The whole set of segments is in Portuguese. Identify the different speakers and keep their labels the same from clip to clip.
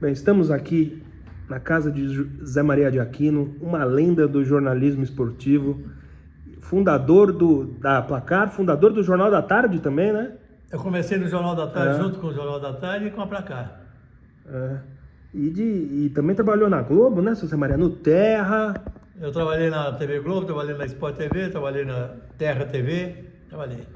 Speaker 1: Bem, estamos aqui na casa de Zé Maria de Aquino, uma lenda do jornalismo esportivo, fundador da Placar, fundador do Jornal da Tarde também, né?
Speaker 2: Eu comecei no Jornal da Tarde, junto com o Jornal da Tarde e com a Placar.
Speaker 1: E também trabalhou na Globo, né, Zé Maria? No Terra.
Speaker 2: Eu trabalhei na TV Globo, trabalhei na Sport TV, trabalhei na Terra TV, trabalhei.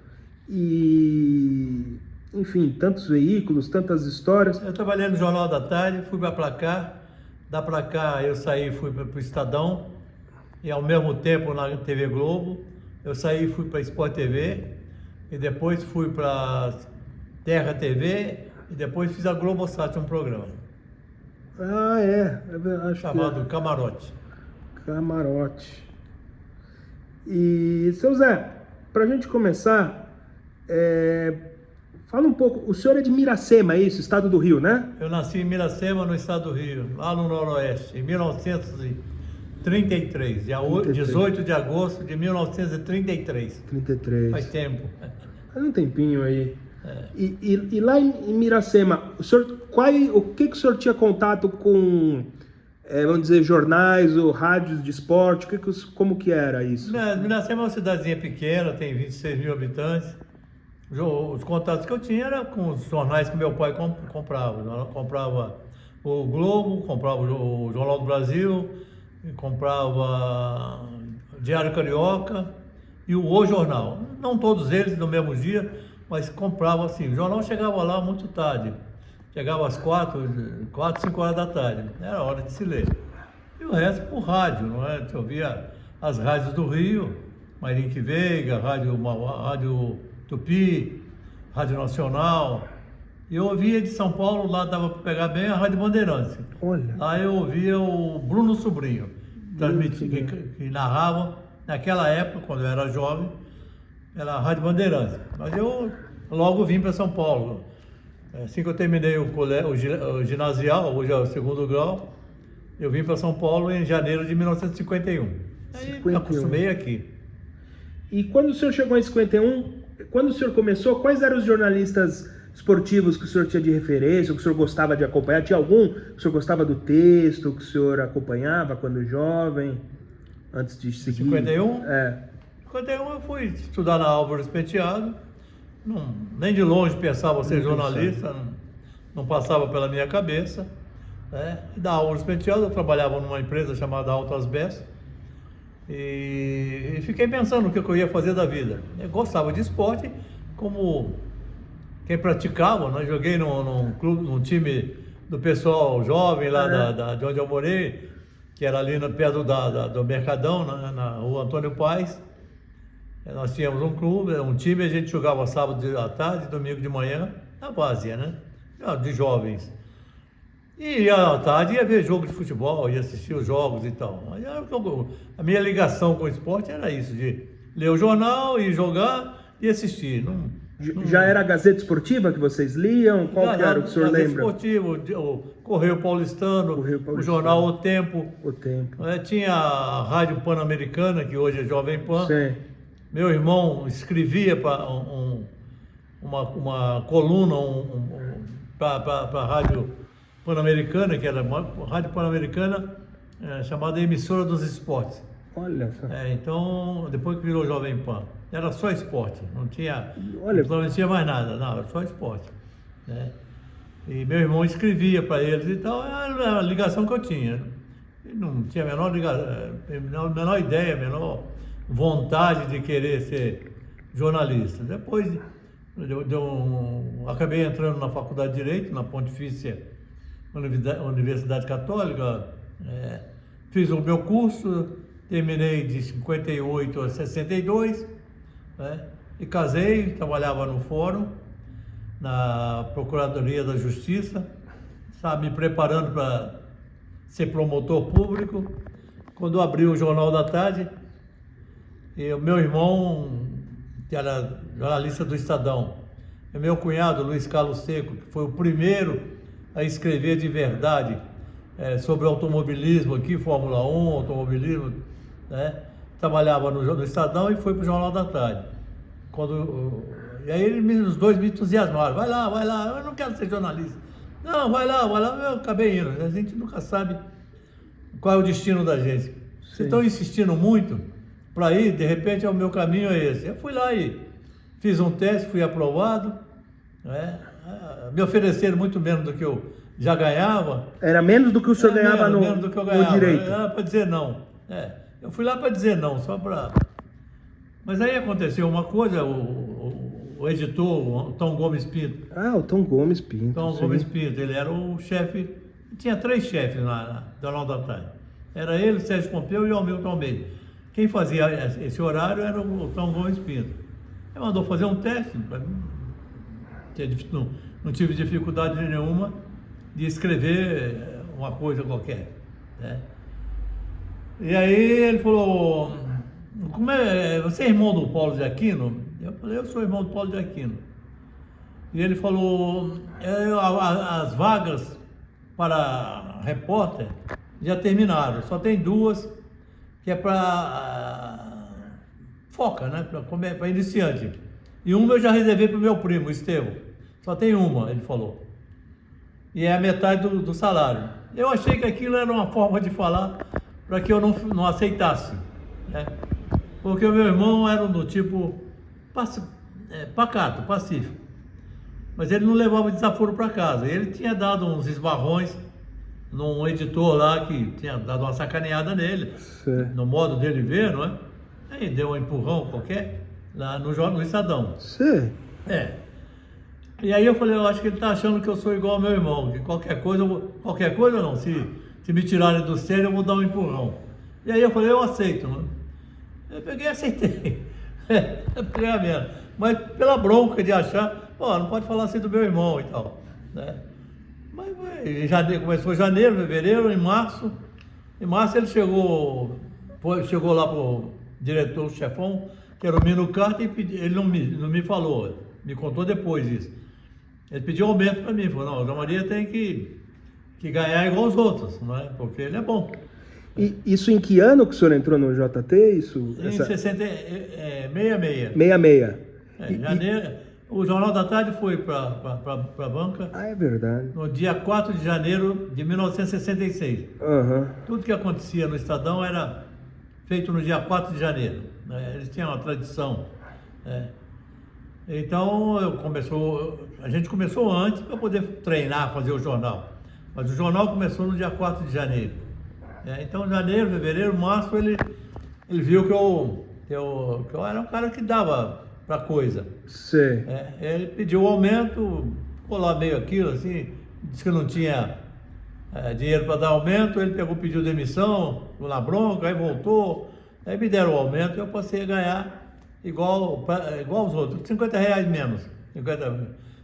Speaker 1: E, enfim, tantos veículos, tantas histórias.
Speaker 2: Eu trabalhei no Jornal da Tarde, fui para a Placar, da Placar eu saí e fui para o Estadão, e ao mesmo tempo na TV Globo, eu saí e fui para a Sport TV, e depois fui para Terra TV, e depois fiz a Globosat, um programa.
Speaker 1: Ah, é. Acho
Speaker 2: chamado Camarote.
Speaker 1: Camarote. E, seu Zé, para a gente começar, fala um pouco, o senhor é de Miracema, é isso? Estado do Rio, né?
Speaker 2: Eu nasci em Miracema, no estado do Rio, lá no Noroeste, em 1933, dia 18 de agosto de 1933.
Speaker 1: 33.
Speaker 2: Faz tempo.
Speaker 1: Faz um tempinho aí. E lá em Miracema, o que o senhor tinha contato com, vamos dizer, jornais ou rádios de esporte? Como que era isso?
Speaker 2: Miracema é uma cidadezinha pequena, tem 26 mil habitantes. Os contatos que eu tinha eram com os jornais que meu pai comprava. Comprava o Globo, comprava o Jornal do Brasil, comprava o Diário Carioca e o Jornal. Não todos eles no mesmo dia, mas comprava assim. O jornal chegava lá muito tarde. Chegava às 4, 5 horas da tarde. Era hora de se ler. E o resto por rádio, não é? Eu ouvia as rádios do Rio, Mairink Veiga, Rádio Tupi, Rádio Nacional. E eu ouvia de São Paulo, lá dava para pegar bem a Rádio Bandeirantes.
Speaker 1: Olha.
Speaker 2: Lá eu ouvia o Bruno Sobrinho, que narrava, naquela época, quando eu era jovem, era a Rádio Bandeirantes. Mas eu logo vim para São Paulo. Assim que eu terminei o ginasial, hoje é o segundo grau, eu vim para São Paulo em janeiro de 1951. Aí me acostumei aqui.
Speaker 1: E quando o senhor chegou em 51, quando o senhor começou, quais eram os jornalistas esportivos que o senhor tinha de referência, que o senhor gostava de acompanhar? Tinha algum que o senhor gostava do texto, que o senhor acompanhava quando jovem, antes de seguir?
Speaker 2: 51? 51 eu fui estudar na Álvares Penteado, nem de longe pensava ser jornalista, não passava pela minha cabeça. E da Álvares Penteado eu trabalhava numa empresa chamada Altas Best, e fiquei pensando no que eu ia fazer da vida. Eu gostava de esporte, como quem praticava, né? Joguei num clube, num time do pessoal jovem lá de onde eu morei, que era ali perto do Mercadão, na rua Antônio Paes. Nós tínhamos um clube, um time, a gente jogava sábado à tarde, domingo de manhã, na várzea, né? De jovens. E à tarde ia ver jogo de futebol, ia assistir os jogos e tal. Mas a minha ligação com o esporte era isso, de ler o jornal e jogar e assistir.
Speaker 1: Já era a Gazeta Esportiva que vocês liam? Qual que era o que o senhor lembra?
Speaker 2: Gazeta Esportiva, o Correio Paulistano, o jornal O Tempo.
Speaker 1: O Tempo.
Speaker 2: Tinha a Rádio Pan-Americana, que hoje é Jovem Pan.
Speaker 1: Sim.
Speaker 2: Meu irmão escrevia para uma coluna para a Rádio Pan-Americana, que era uma Rádio Pan-Americana chamada Emissora dos Esportes.
Speaker 1: Olha só.
Speaker 2: Então, depois que virou Jovem Pan, era só esporte, não tinha mais nada, não, era só esporte. Né? E meu irmão escrevia para eles e tal, era a ligação que eu tinha. Eu não tinha a menor ideia, a menor vontade de querer ser jornalista. Depois acabei entrando na Faculdade de Direito, na Pontifícia Universidade Católica, fiz o meu curso, terminei de 58 a 62, e casei, trabalhava no Fórum, na Procuradoria da Justiça, estava me preparando para ser promotor público. Quando abri o Jornal da Tarde, e o meu irmão, que era jornalista do Estadão, e meu cunhado, Luiz Carlos Seco, que foi o primeiro a escrever de verdade sobre automobilismo aqui, Fórmula 1, automobilismo, trabalhava no Estadão e foi para o Jornal da Tarde. E aí os dois me entusiasmaram, vai lá, eu não quero ser jornalista. Não, vai lá, eu acabei indo. A gente nunca sabe qual é o destino da gente. Se estão insistindo muito para ir, de repente o meu caminho é esse. Eu fui lá e fiz um teste, fui aprovado, né? Me ofereceram muito menos do que eu já ganhava.
Speaker 1: Era menos do que o senhor ganhava
Speaker 2: menos do que eu ganhava.
Speaker 1: no direito?
Speaker 2: Era para dizer não. Eu fui lá para dizer não, só para... Mas aí aconteceu uma coisa, o editor, o Tom Gomes Pinto.
Speaker 1: Ah, o Tom Gomes Pinto.
Speaker 2: Tom Gomes Pinto, ele era o chefe, tinha 3 chefes na Jornal da Tarde. Era ele, Sérgio Pompeu e o Hamilton Almeida. Quem fazia esse horário era o Tom Gomes Pinto. Ele mandou fazer um teste, não tive dificuldade nenhuma de escrever uma coisa qualquer, né? E aí ele falou, você é irmão do Paulo de Aquino? Eu falei, eu sou irmão do Paulo de Aquino. E ele falou, as vagas para repórter já terminaram, só tem 2, que é para foca, né? Para iniciante. E uma eu já reservei para o meu primo, Estevão. Só tem uma, ele falou. E é a metade do salário. Eu achei que aquilo era uma forma de falar para que eu não aceitasse, né? Porque o meu irmão era do tipo pacato, pacífico. Mas ele não levava desaforo para casa. Ele tinha dado uns esbarrões num editor lá que tinha dado uma sacaneada nele, no modo dele ver, não é? Aí deu um empurrão qualquer lá no Estadão.
Speaker 1: Sim.
Speaker 2: E aí eu falei, eu acho que ele está achando que eu sou igual ao meu irmão, que qualquer coisa não, se me tirarem do sério eu vou dar um empurrão. E aí eu falei, eu aceito, né? Eu peguei e aceitei. Eu peguei a merda. Mas pela bronca de achar, não pode falar assim do meu irmão e tal, né? Mas começou janeiro, fevereiro, em março ele chegou lá pro diretor, o chefão, que era o Mino Carter, e ele não me falou, me contou depois isso. Ele pediu aumento para mim, falou, não, o João Maria tem que ganhar igual os outros, não é? Porque ele é bom.
Speaker 1: E isso em que ano que o senhor entrou no JT?
Speaker 2: Em 66.
Speaker 1: 66.
Speaker 2: Janeiro, o Jornal da Tarde foi para a banca.
Speaker 1: Ah, é verdade.
Speaker 2: No dia 4 de janeiro de 1966. Tudo que acontecia no Estadão era feito no dia 4 de janeiro, né? Eles tinham uma tradição, né? Então a gente começou antes para poder treinar, fazer o jornal. Mas o jornal começou no dia 4 de janeiro. Então, janeiro, fevereiro, março, ele viu que eu era um cara que dava para coisa.
Speaker 1: Sim.
Speaker 2: Ele pediu o aumento, ficou lá meio aquilo, assim, disse que não tinha dinheiro para dar aumento, ele pediu demissão, ficou na bronca, aí voltou, aí me deram o aumento e eu passei a ganhar igual os outros, R$50 menos,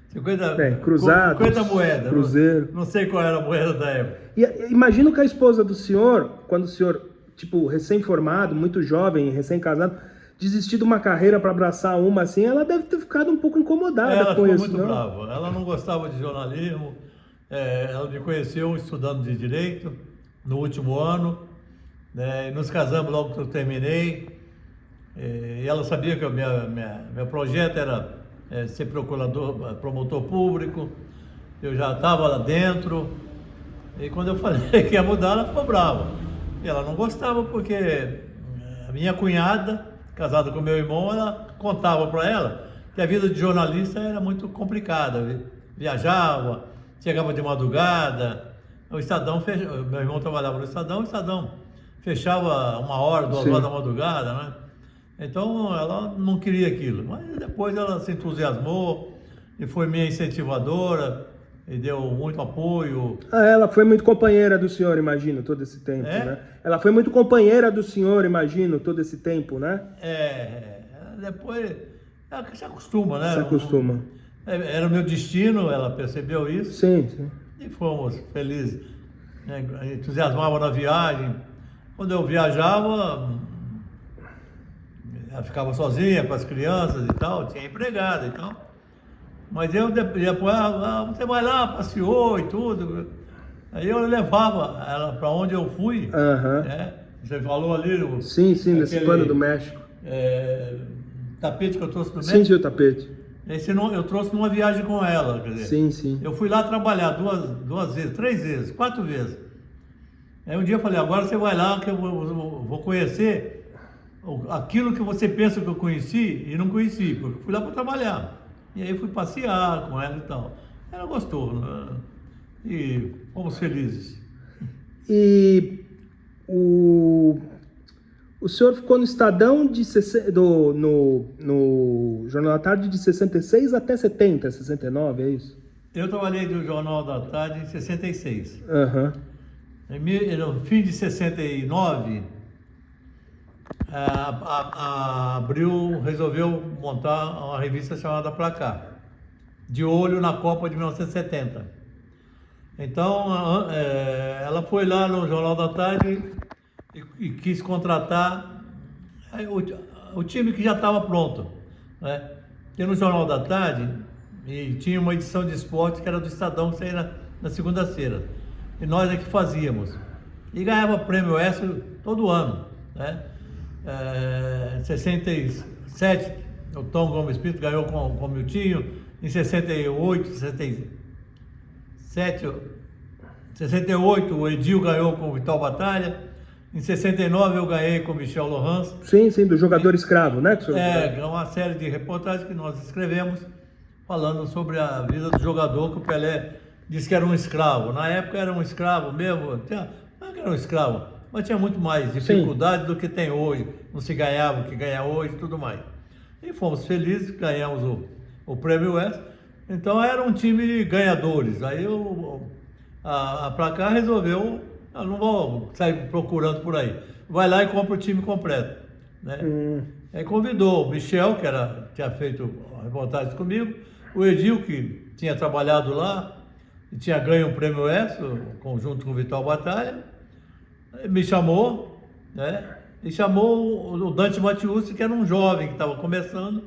Speaker 2: 50
Speaker 1: cruzados,
Speaker 2: 50 moedas,
Speaker 1: cruzeiro.
Speaker 2: Não sei qual era a moeda da época.
Speaker 1: E imagino que a esposa do senhor, quando o senhor, tipo, recém-formado, muito jovem, recém-casado, desistir de uma carreira para abraçar uma assim, ela deve ter ficado um pouco incomodada com isso. Ela ficou
Speaker 2: muito brava, ela não gostava de jornalismo, ela me conheceu estudando de Direito, no último ano, né, e nos casamos logo que eu terminei, e ela sabia que meu projeto era ser promotor público, eu já estava lá dentro, e quando eu falei que ia mudar, ela ficou brava. E ela não gostava porque a minha cunhada, casada com meu irmão, ela contava para ela que a vida de jornalista era muito complicada, viajava, chegava de madrugada, o Estadão, meu irmão trabalhava no Estadão, o Estadão fechava 1 hora, 2 horas da madrugada, né? Então ela não queria aquilo, mas depois ela se entusiasmou e foi minha incentivadora e deu muito apoio.
Speaker 1: Ela foi muito companheira do senhor, imagino, todo esse tempo, né? Ela foi muito companheira do senhor, imagino, todo esse tempo, né?
Speaker 2: Depois ela se acostuma, né?
Speaker 1: Se acostuma.
Speaker 2: Era o meu destino, ela percebeu isso.
Speaker 1: Sim, sim.
Speaker 2: E fomos felizes, né? Entusiasmava na viagem. Quando eu viajava, ela ficava sozinha com as crianças e tal, tinha empregada e tal. Mas eu depois, você vai lá, passeou e tudo. Aí eu levava ela para onde eu fui. Né? Você falou ali.
Speaker 1: Sim, nesse pano do México.
Speaker 2: Tapete que eu trouxe do México.
Speaker 1: Sim, o tapete.
Speaker 2: Eu trouxe numa viagem com ela, quer dizer.
Speaker 1: Sim, sim.
Speaker 2: Eu fui lá trabalhar duas vezes, 3 vezes, 4 vezes. Aí um dia eu falei, agora você vai lá que eu vou conhecer aquilo que você pensa que eu conheci e não conheci, porque eu fui lá para trabalhar. E aí fui passear com ela e tal. Ela gostou, né? E fomos felizes.
Speaker 1: E o senhor ficou no Estadão no Jornal da Tarde de 66 até 70, 69, é isso?
Speaker 2: Eu trabalhei no Jornal da Tarde em 66.
Speaker 1: Aham.
Speaker 2: No fim de 69, a Abril resolveu montar uma revista chamada Pra Cá, de olho na Copa de 1970. Então, ela foi lá no Jornal da Tarde e quis contratar o time que já estava pronto, né? Porque no Jornal da Tarde e tinha uma edição de esporte que era do Estadão, que saía na segunda-feira. E nós é que fazíamos. E ganhava prêmio Extra todo ano, né? Em 67, o Tom Gomes Pinto ganhou com o Miltinho. Em 68, 68, o Edil ganhou com o Vital Batalha. Em 69, eu ganhei com o Michel Lohans.
Speaker 1: Sim, sim, do jogador escravo, né?
Speaker 2: É uma série de reportagens que nós escrevemos falando sobre a vida do jogador, que o Pelé disse que era um escravo. Na época era um escravo mesmo, não era um escravo, mas tinha muito mais dificuldade do que tem hoje. Não se ganhava o que ganha hoje e tudo mais. E fomos felizes, ganhamos o Prêmio Oeste. Então era um time de ganhadores. Aí a Pra Cá resolveu, eu não vou sair procurando por aí. Vai lá e compra o time completo, né? Aí convidou o Michel, que tinha feito reportagens comigo, o Edil, que tinha trabalhado lá, e tinha ganho um prêmio extra, junto com o Vital Batalha, me chamou, né? E chamou o Dante Matiusi, que era um jovem que estava começando,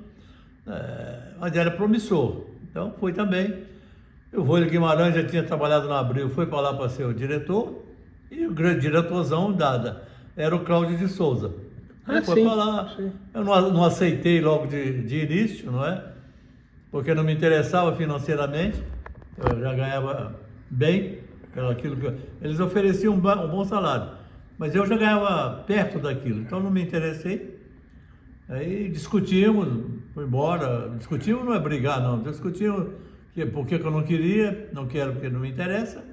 Speaker 2: mas era promissor. Então foi também. O Vôlei Guimarães já tinha trabalhado na Abril, foi para lá para ser o diretor, e o grande diretorzão era o Cláudio de Souza. Ele foi para lá. Sim. Eu não aceitei logo de início, não é? Porque não me interessava financeiramente. Eu já ganhava bem, pelo aquilo que eles ofereciam um bom salário, mas eu já ganhava perto daquilo, então não me interessei. Aí discutimos, foi embora. Discutimos não é brigar, não. Discutimos porque eu não queria, não quero porque não me interessa,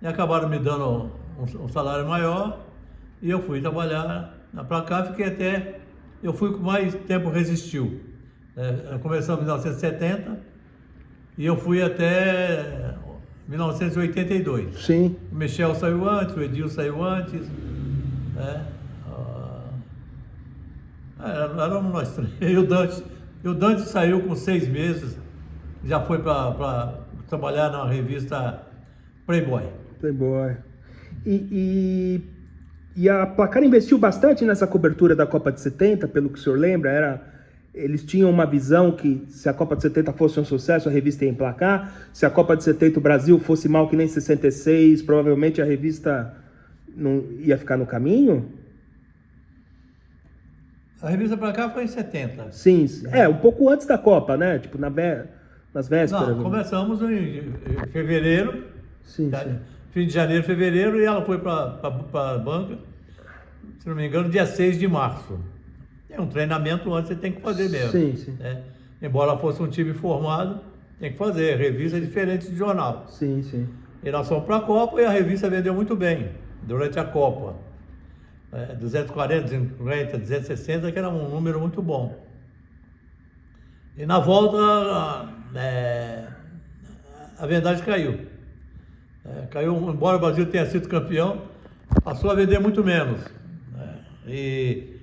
Speaker 2: e acabaram me dando um salário maior, e eu fui trabalhar Pra Cá, eu fui com mais tempo resistiu. Começamos em 1970 e eu fui até 1982.
Speaker 1: Sim.
Speaker 2: O Michel saiu antes, o Edil saiu antes, né? Éramos nós três. E o Dante saiu com 6 meses, já foi para trabalhar na revista Playboy.
Speaker 1: Playboy. E a Placar investiu bastante nessa cobertura da Copa de 70, pelo que o senhor lembra. Eles tinham uma visão que se a Copa de 70 fosse um sucesso, a revista ia emplacar. Se a Copa de 70 o Brasil fosse mal que nem 66, provavelmente a revista não ia ficar no caminho?
Speaker 2: A revista Pra Cá foi em 70.
Speaker 1: Sim, um pouco antes da Copa, né? Tipo, nas vésperas.
Speaker 2: Não, começamos em fevereiro.
Speaker 1: Sim.
Speaker 2: Fim de janeiro, fevereiro, e ela foi para a banca, se não me engano, dia 6 de março. É um treinamento antes, você tem que fazer mesmo.
Speaker 1: Sim, sim.
Speaker 2: Né? Embora fosse um time formado, tem que fazer. Revista é diferente de jornal.
Speaker 1: Sim, sim.
Speaker 2: E nós fomos para a Copa e a revista vendeu muito bem durante a Copa. 240, 250, 260, que era um número muito bom. E na volta, a vendagem caiu. Caiu, embora o Brasil tenha sido campeão, passou a vender muito menos. E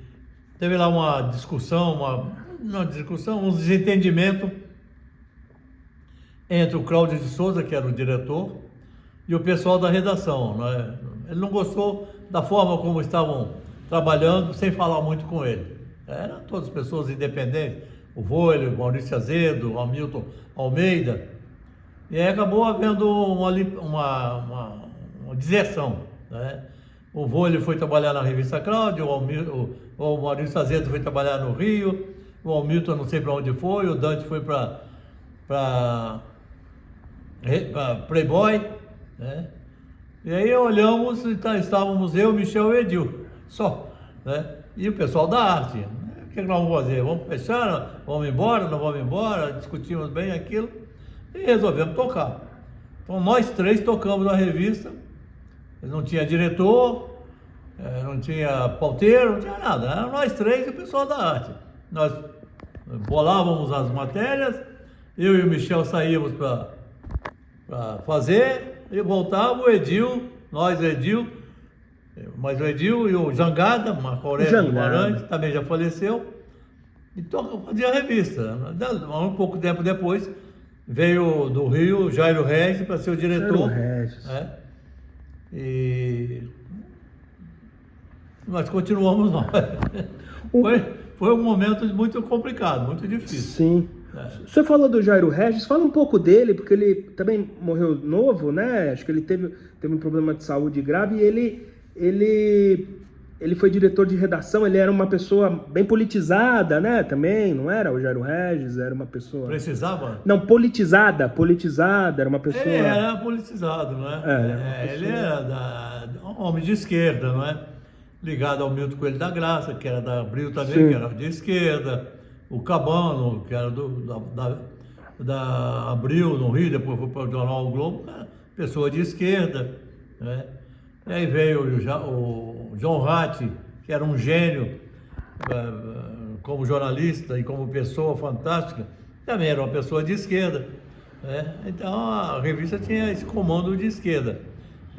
Speaker 2: teve lá uma discussão, um desentendimento entre o Cláudio de Souza, que era o diretor, e o pessoal da redação. Ele não gostou da forma como estavam trabalhando, sem falar muito com ele. Eram todas pessoas independentes, o Vôlei, o Maurício Azedo, o Hamilton Almeida. E aí acabou havendo uma deserção, né? O Vôlei foi trabalhar na revista Cláudio, o Maurício Azedo foi trabalhar no Rio, o Hamilton não sei para onde foi, o Dante foi para Playboy, né? E aí olhamos e estávamos eu, Michel e Edil, só, né? E o pessoal da arte. O que nós vamos fazer? Vamos fechar? Vamos embora? Não vamos embora? Discutimos bem aquilo e resolvemos tocar. Então nós três tocamos na revista, não tinha diretor, não tinha pauteiro, não tinha nada, era nós três e o pessoal da arte. Nós bolávamos as matérias, eu e o Michel saíamos para fazer e voltava o Edil, nós, Edil, mas o Edil e o Jangada, Marco Aurélio Guimarães, também já faleceu, e fazia a revista. Um pouco tempo depois veio do Rio Jairo Regis para ser o diretor. E nós continuamos lá. Foi um momento muito complicado, muito difícil.
Speaker 1: Sim. Você falou do Jairo Regis, fala um pouco dele, porque ele também morreu novo, né? Acho que ele teve um problema de saúde grave e ele foi diretor de redação, ele era uma pessoa bem politizada, né? Também, não era? O Jairo Regis era uma pessoa...
Speaker 2: Precisava?
Speaker 1: Não, politizada, era uma pessoa...
Speaker 2: Ele era politizado, não é? Ele era um homem de esquerda, não é? Ligado ao Milton Coelho da Graça, que era da Abril também, sim, que era de esquerda, o Cabano, que era da Abril, no Rio, depois foi para o jornal O Globo, pessoa de esquerda, né? E aí veio o John Ratti, que era um gênio como jornalista e como pessoa fantástica, também era uma pessoa de esquerda, né? Então a revista tinha esse comando de esquerda,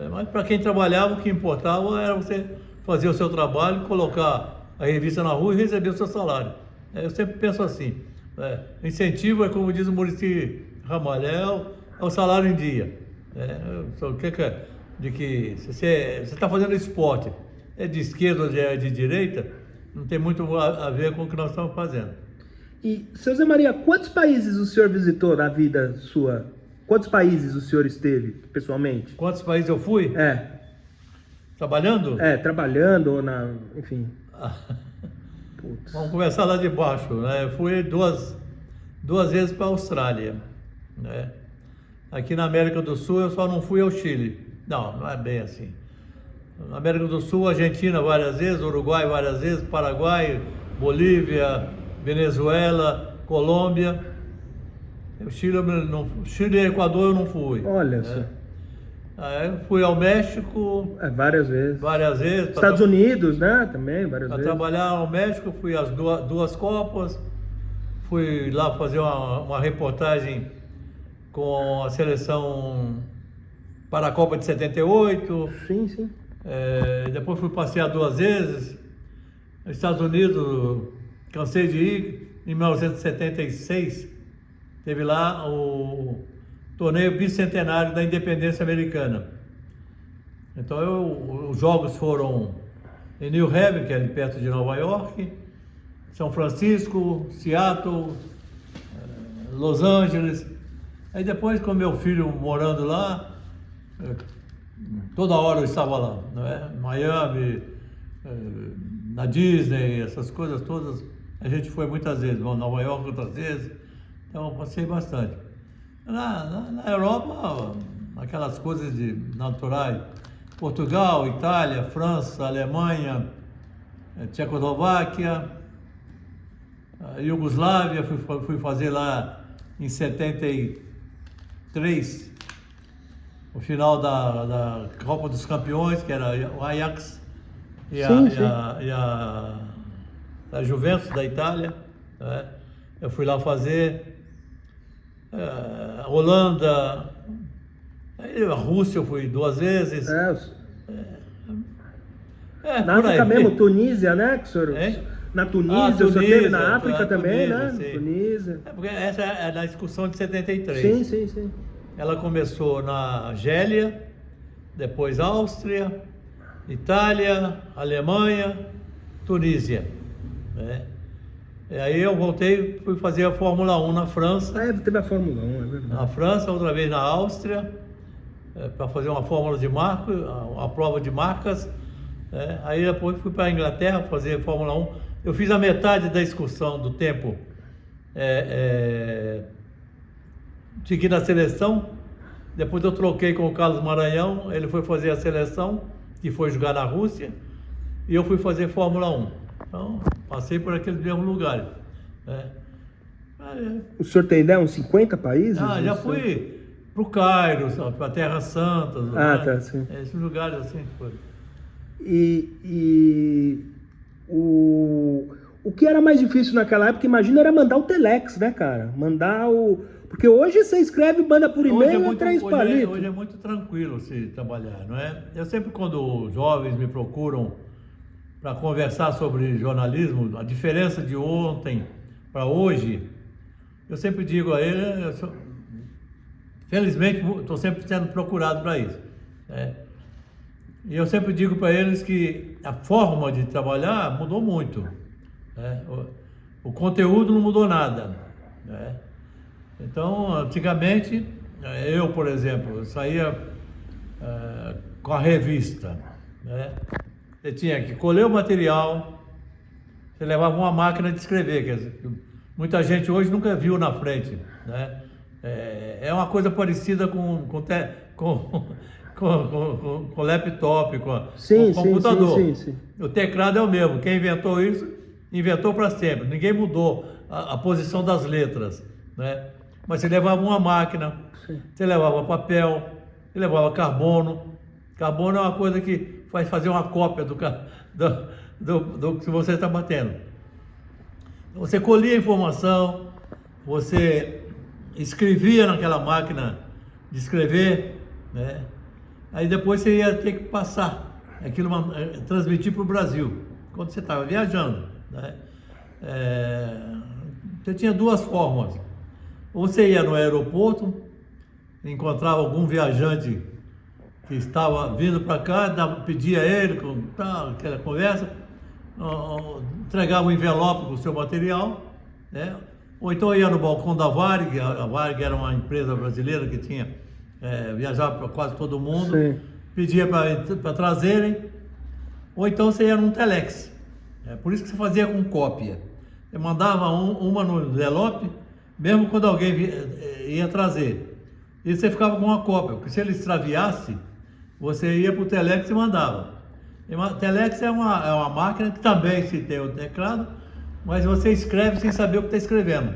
Speaker 2: mas para quem trabalhava, o que importava era você fazer o seu trabalho, colocar a revista na rua e receber o seu salário. Eu sempre penso assim, incentivo é, como diz o Muricy Ramalhel, é o salário em dia. O que é? De que você está fazendo esporte, é de esquerda ou é de direita, não tem muito a ver com o que nós estamos fazendo.
Speaker 1: E, seu Zé Maria, quantos países o senhor visitou na vida sua? Quantos países o senhor esteve, pessoalmente?
Speaker 2: Quantos países eu fui? Trabalhando?
Speaker 1: Trabalhando ou enfim.
Speaker 2: Vamos começar lá de baixo, né? Eu fui duas vezes para a Austrália, né? Aqui na América do Sul eu só não fui ao Chile. Não é bem assim. Na América do Sul, Argentina várias vezes, Uruguai várias vezes, Paraguai, Bolívia, Venezuela, Colômbia. O Chile e Equador eu não fui.
Speaker 1: Olha só.
Speaker 2: Eu fui ao México.
Speaker 1: Várias vezes.
Speaker 2: Várias vezes.
Speaker 1: Estados Unidos, né? Também, várias vezes.
Speaker 2: Para trabalhar ao México, fui às duas Copas. Fui lá fazer uma reportagem com a seleção para a Copa de 78.
Speaker 1: Sim.
Speaker 2: Depois fui passear 2 vezes. Nos Estados Unidos, cansei de ir. Em 1976, teve lá o torneio bicentenário da independência americana. Então os jogos foram em New Haven, que é ali perto de Nova York, São Francisco, Seattle, Los Angeles. Aí depois, com meu filho morando lá, toda hora eu estava lá, não é? Miami, na Disney, essas coisas todas, a gente foi muitas vezes, Nova York outras vezes, então eu passei bastante. Na Europa, aquelas coisas naturais, Portugal, Itália, França, Alemanha, Tchecoslováquia, Iugoslávia, fui fazer lá em 73, o final da Copa dos Campeões, que era o Ajax e a Juventus da Itália, né? Eu fui lá fazer. Holanda, a Rússia eu fui 2 vezes.
Speaker 1: Na África mesmo, Tunísia, né? Que o senhor, na Tunísia, o senhor esteve na África também,
Speaker 2: Tunísia,
Speaker 1: né?
Speaker 2: Sim.
Speaker 1: Tunísia.
Speaker 2: Porque essa é na excursão de 73.
Speaker 1: Sim.
Speaker 2: Ela começou na Argélia, depois Áustria, Itália, Alemanha, Tunísia, né? E aí eu voltei, fui fazer a Fórmula 1 na França.
Speaker 1: Teve a Fórmula 1, é verdade.
Speaker 2: Na França, outra vez na Áustria, para fazer uma fórmula de marca, a prova de marcas. Aí depois fui para a Inglaterra fazer Fórmula 1 Eu fiz a metade da excursão do tempo seguindo a seleção. Depois eu troquei com o Carlos Maranhão, ele foi fazer a seleção, que foi jogar na Rússia, e eu fui fazer Fórmula 1. Então, passei por aqueles mesmos lugares.
Speaker 1: O senhor tem ideia, uns 50 países?
Speaker 2: Já fui para o Cairo, para Terra Santa.
Speaker 1: Tá, sim.
Speaker 2: Esses lugares assim. Foi.
Speaker 1: O que era mais difícil naquela época, imagina, era mandar o telex, né, cara? Porque hoje você escreve, manda por e-mail, 3 palitos.
Speaker 2: Hoje é muito tranquilo se trabalhar, não é? Eu sempre, quando jovens me procuram para conversar sobre jornalismo, a diferença de ontem para hoje, eu sempre digo a eles, felizmente estou sempre sendo procurado para isso. E eu sempre digo para eles que a forma de trabalhar mudou muito. O conteúdo não mudou nada. Então, antigamente, eu, por exemplo, saía com a revista. Você tinha que colher o material, você levava uma máquina de escrever, quer dizer, muita gente hoje nunca viu na frente. É uma coisa parecida com laptop, com computador. Sim. O teclado é o mesmo. Quem inventou isso, inventou para sempre. Ninguém mudou a posição das letras, né? Mas você levava uma máquina, você levava papel, você levava carbono. Carbono é uma coisa que faz fazer uma cópia do que você está batendo. Você colhia a informação, você escrevia naquela máquina de escrever, né? Aí depois você ia ter que passar aquilo, transmitir para o Brasil, quando você estava viajando, né? Você tinha 2 formas. Ou você ia no aeroporto, encontrava algum viajante que estava vindo para cá, pedia a ele, aquela conversa, entregava um envelope com o seu material, né? Ou então ia no balcão da Varig. A Varig era uma empresa brasileira que tinha viajava para quase todo mundo. Sim. Pedia para trazerem, ou então você ia num telex. Por isso que você fazia com cópia. Você mandava uma no envelope, mesmo quando alguém ia trazer. E você ficava com uma cópia, porque se ele extraviasse, você ia para o telex e mandava. Telex é uma máquina que também se tem o teclado, mas você escreve sem saber o que está escrevendo.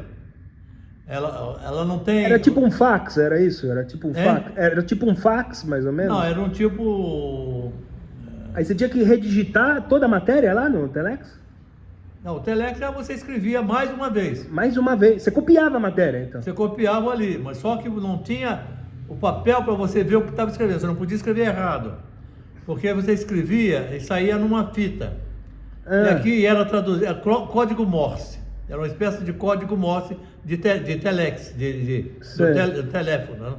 Speaker 2: Ela não tem...
Speaker 1: Era tipo um fax, era isso? Era tipo um fax? Era tipo um fax, mais ou menos?
Speaker 2: Não, era um tipo...
Speaker 1: Aí você tinha que redigitar toda a matéria lá no telex?
Speaker 2: Não, o telex você escrevia mais uma vez.
Speaker 1: Mais uma vez? Você copiava a matéria, então?
Speaker 2: Você copiava ali, mas só que não tinha o papel para você ver o que estava escrevendo. Você não podia escrever errado. Porque você escrevia e saía numa fita. E aqui era traduzido, era código Morse. Era uma espécie de código Morse de telex, do teléfono.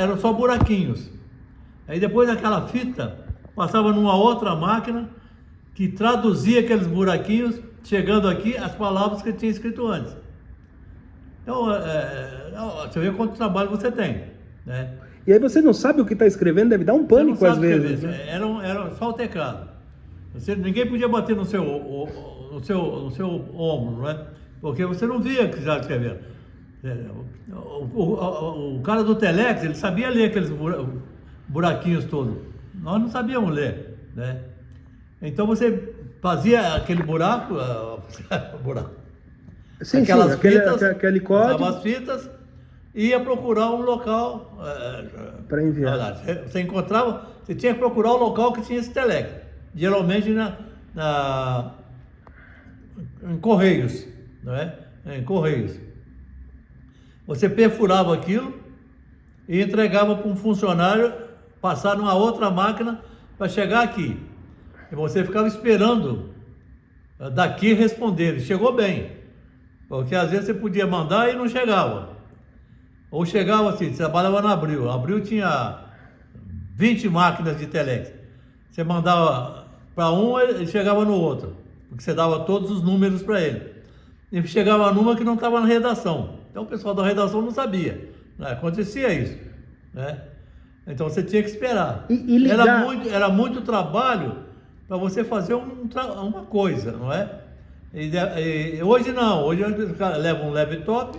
Speaker 2: Eram só buraquinhos. Aí depois aquela fita passava numa outra máquina que traduzia aqueles buraquinhos, chegando aqui as palavras que tinha escrito antes. Então, você vê quanto trabalho você tem, né?
Speaker 1: E aí você não sabe o que está escrevendo, deve dar um pânico às vezes.
Speaker 2: Né? Era só o teclado. Ninguém podia bater no seu ombro, não é? Porque você não via o que estava escrevendo. O cara do telex, ele sabia ler aqueles buraquinhos todos. Nós não sabíamos ler, né? Então você fazia aquele buraco, aquelas fitas,
Speaker 1: aquele código,
Speaker 2: as fitas, e ia procurar um local
Speaker 1: para enviar.
Speaker 2: Você tinha que procurar o local que tinha esse telex, geralmente em Correios, não é? Em Correios. Você perfurava aquilo e entregava para um funcionário passar numa outra máquina para chegar aqui. E você ficava esperando daqui responder. Chegou bem, porque às vezes você podia mandar e não chegava. Ou chegava assim, você trabalhava na Abril. A Abril tinha 20 máquinas de telex. Você mandava para um, ele chegava no outro, porque você dava todos os números para ele. E chegava numa que não estava na redação. Então o pessoal da redação não sabia, né? Acontecia isso, né? Então você tinha que esperar.
Speaker 1: E ligar...
Speaker 2: Era muito trabalho para você fazer uma coisa, não é? E hoje não, hoje o cara leva um laptop,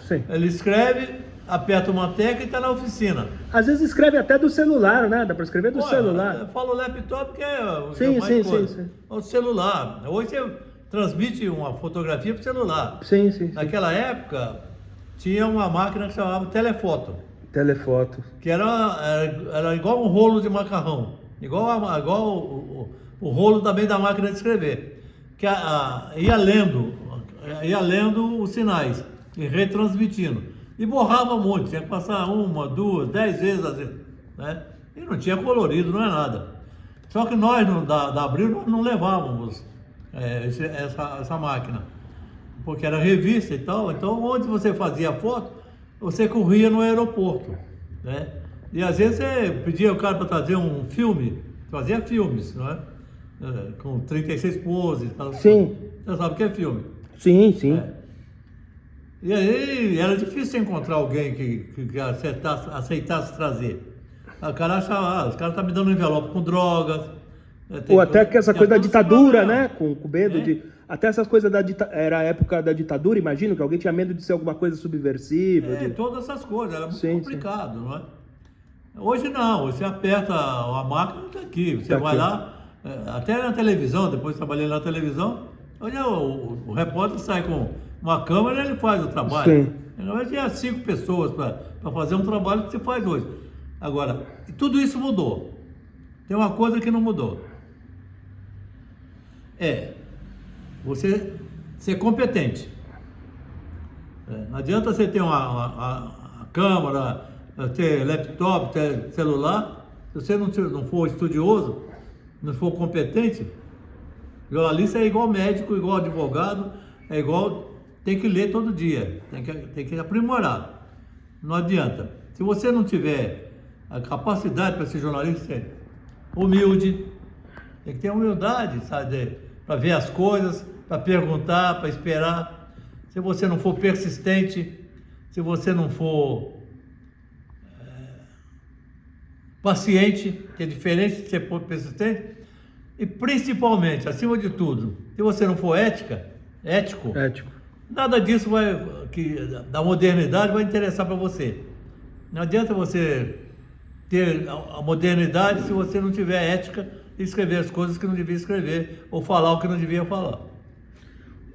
Speaker 1: Sim.
Speaker 2: ele escreve, aperta uma tecla e está na oficina.
Speaker 1: Às vezes escreve até do celular, né? Dá para escrever do
Speaker 2: Pô,
Speaker 1: celular.
Speaker 2: Eu falo laptop que é
Speaker 1: Sim,
Speaker 2: mais
Speaker 1: sim,
Speaker 2: coisa.
Speaker 1: sim.
Speaker 2: O celular. Hoje você transmite uma fotografia para o celular.
Speaker 1: Sim, sim, sim.
Speaker 2: Naquela época, tinha uma máquina que se chamava telefoto,
Speaker 1: Telefoto.
Speaker 2: que era igual um rolo de macarrão, igual o rolo também da máquina de escrever, que ia lendo os sinais e retransmitindo. E borrava muito, tinha que passar 1, 2, 10 vezes, às vezes, né? E não tinha colorido, não é nada. Só que nós, da Abril, nós não levávamos essa máquina, porque era revista e tal. Então, onde você fazia foto, você corria no aeroporto, né? E às vezes você pedia o cara para trazer um filme, fazia filmes, não é? Com 36 poses, tal.
Speaker 1: Sim.
Speaker 2: Você sabe o que é filme?
Speaker 1: Sim, sim.
Speaker 2: E aí era difícil encontrar alguém que aceitasse trazer. O cara achava, os caras estão me dando um envelope com drogas.
Speaker 1: Ou até que essa coisa da ditadura,
Speaker 2: problema,
Speaker 1: né? Com medo de... Até essas coisas era a época da ditadura, imagino, que alguém tinha medo de ser alguma coisa subversiva.
Speaker 2: Todas essas coisas, era muito
Speaker 1: Sim,
Speaker 2: complicado, não é? Hoje não, você aperta a máquina e está aqui. Você
Speaker 1: Tá
Speaker 2: vai
Speaker 1: aqui.
Speaker 2: lá, até na televisão, depois trabalhei na televisão, hoje o repórter sai com uma câmera e ele faz o trabalho.
Speaker 1: Sim.
Speaker 2: Hoje tinha 5 pessoas para fazer um trabalho que se faz hoje. Agora, tudo isso mudou. Tem uma coisa que não mudou. Você ser competente. Não adianta você ter uma câmera, ter laptop, ter celular. Se você não for estudioso, não for competente, jornalista é igual médico, igual advogado, tem que ler todo dia, tem que aprimorar. Não adianta. Se você não tiver a capacidade para ser jornalista, ser humilde, tem que ter humildade, sabe, para ver as coisas, para perguntar, para esperar. Se você não for persistente, se você não for paciente, que é diferente de ser persistente, e principalmente, acima de tudo, se você não for ético, nada disso da modernidade vai interessar para você. Não adianta você ter a modernidade se você não tiver ética e escrever as coisas que não devia escrever ou falar o que não devia falar.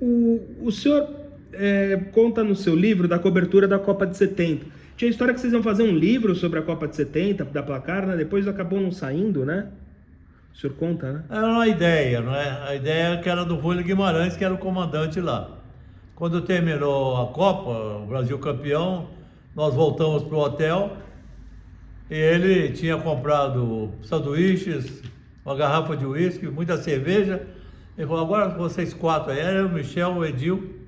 Speaker 1: O senhor conta no seu livro da cobertura da Copa de 70. Tinha a história que vocês iam fazer um livro sobre a Copa de 70, da Placar, né? Depois acabou não saindo, né? O senhor conta, né?
Speaker 2: Era uma ideia, não é? A ideia que era do Rúlio Guimarães, que era o comandante lá. Quando terminou a Copa, o Brasil campeão, nós voltamos para o hotel e ele tinha comprado sanduíches, uma garrafa de uísque, muita cerveja. Ele falou, agora vocês 4 aí, era o Michel, o Edil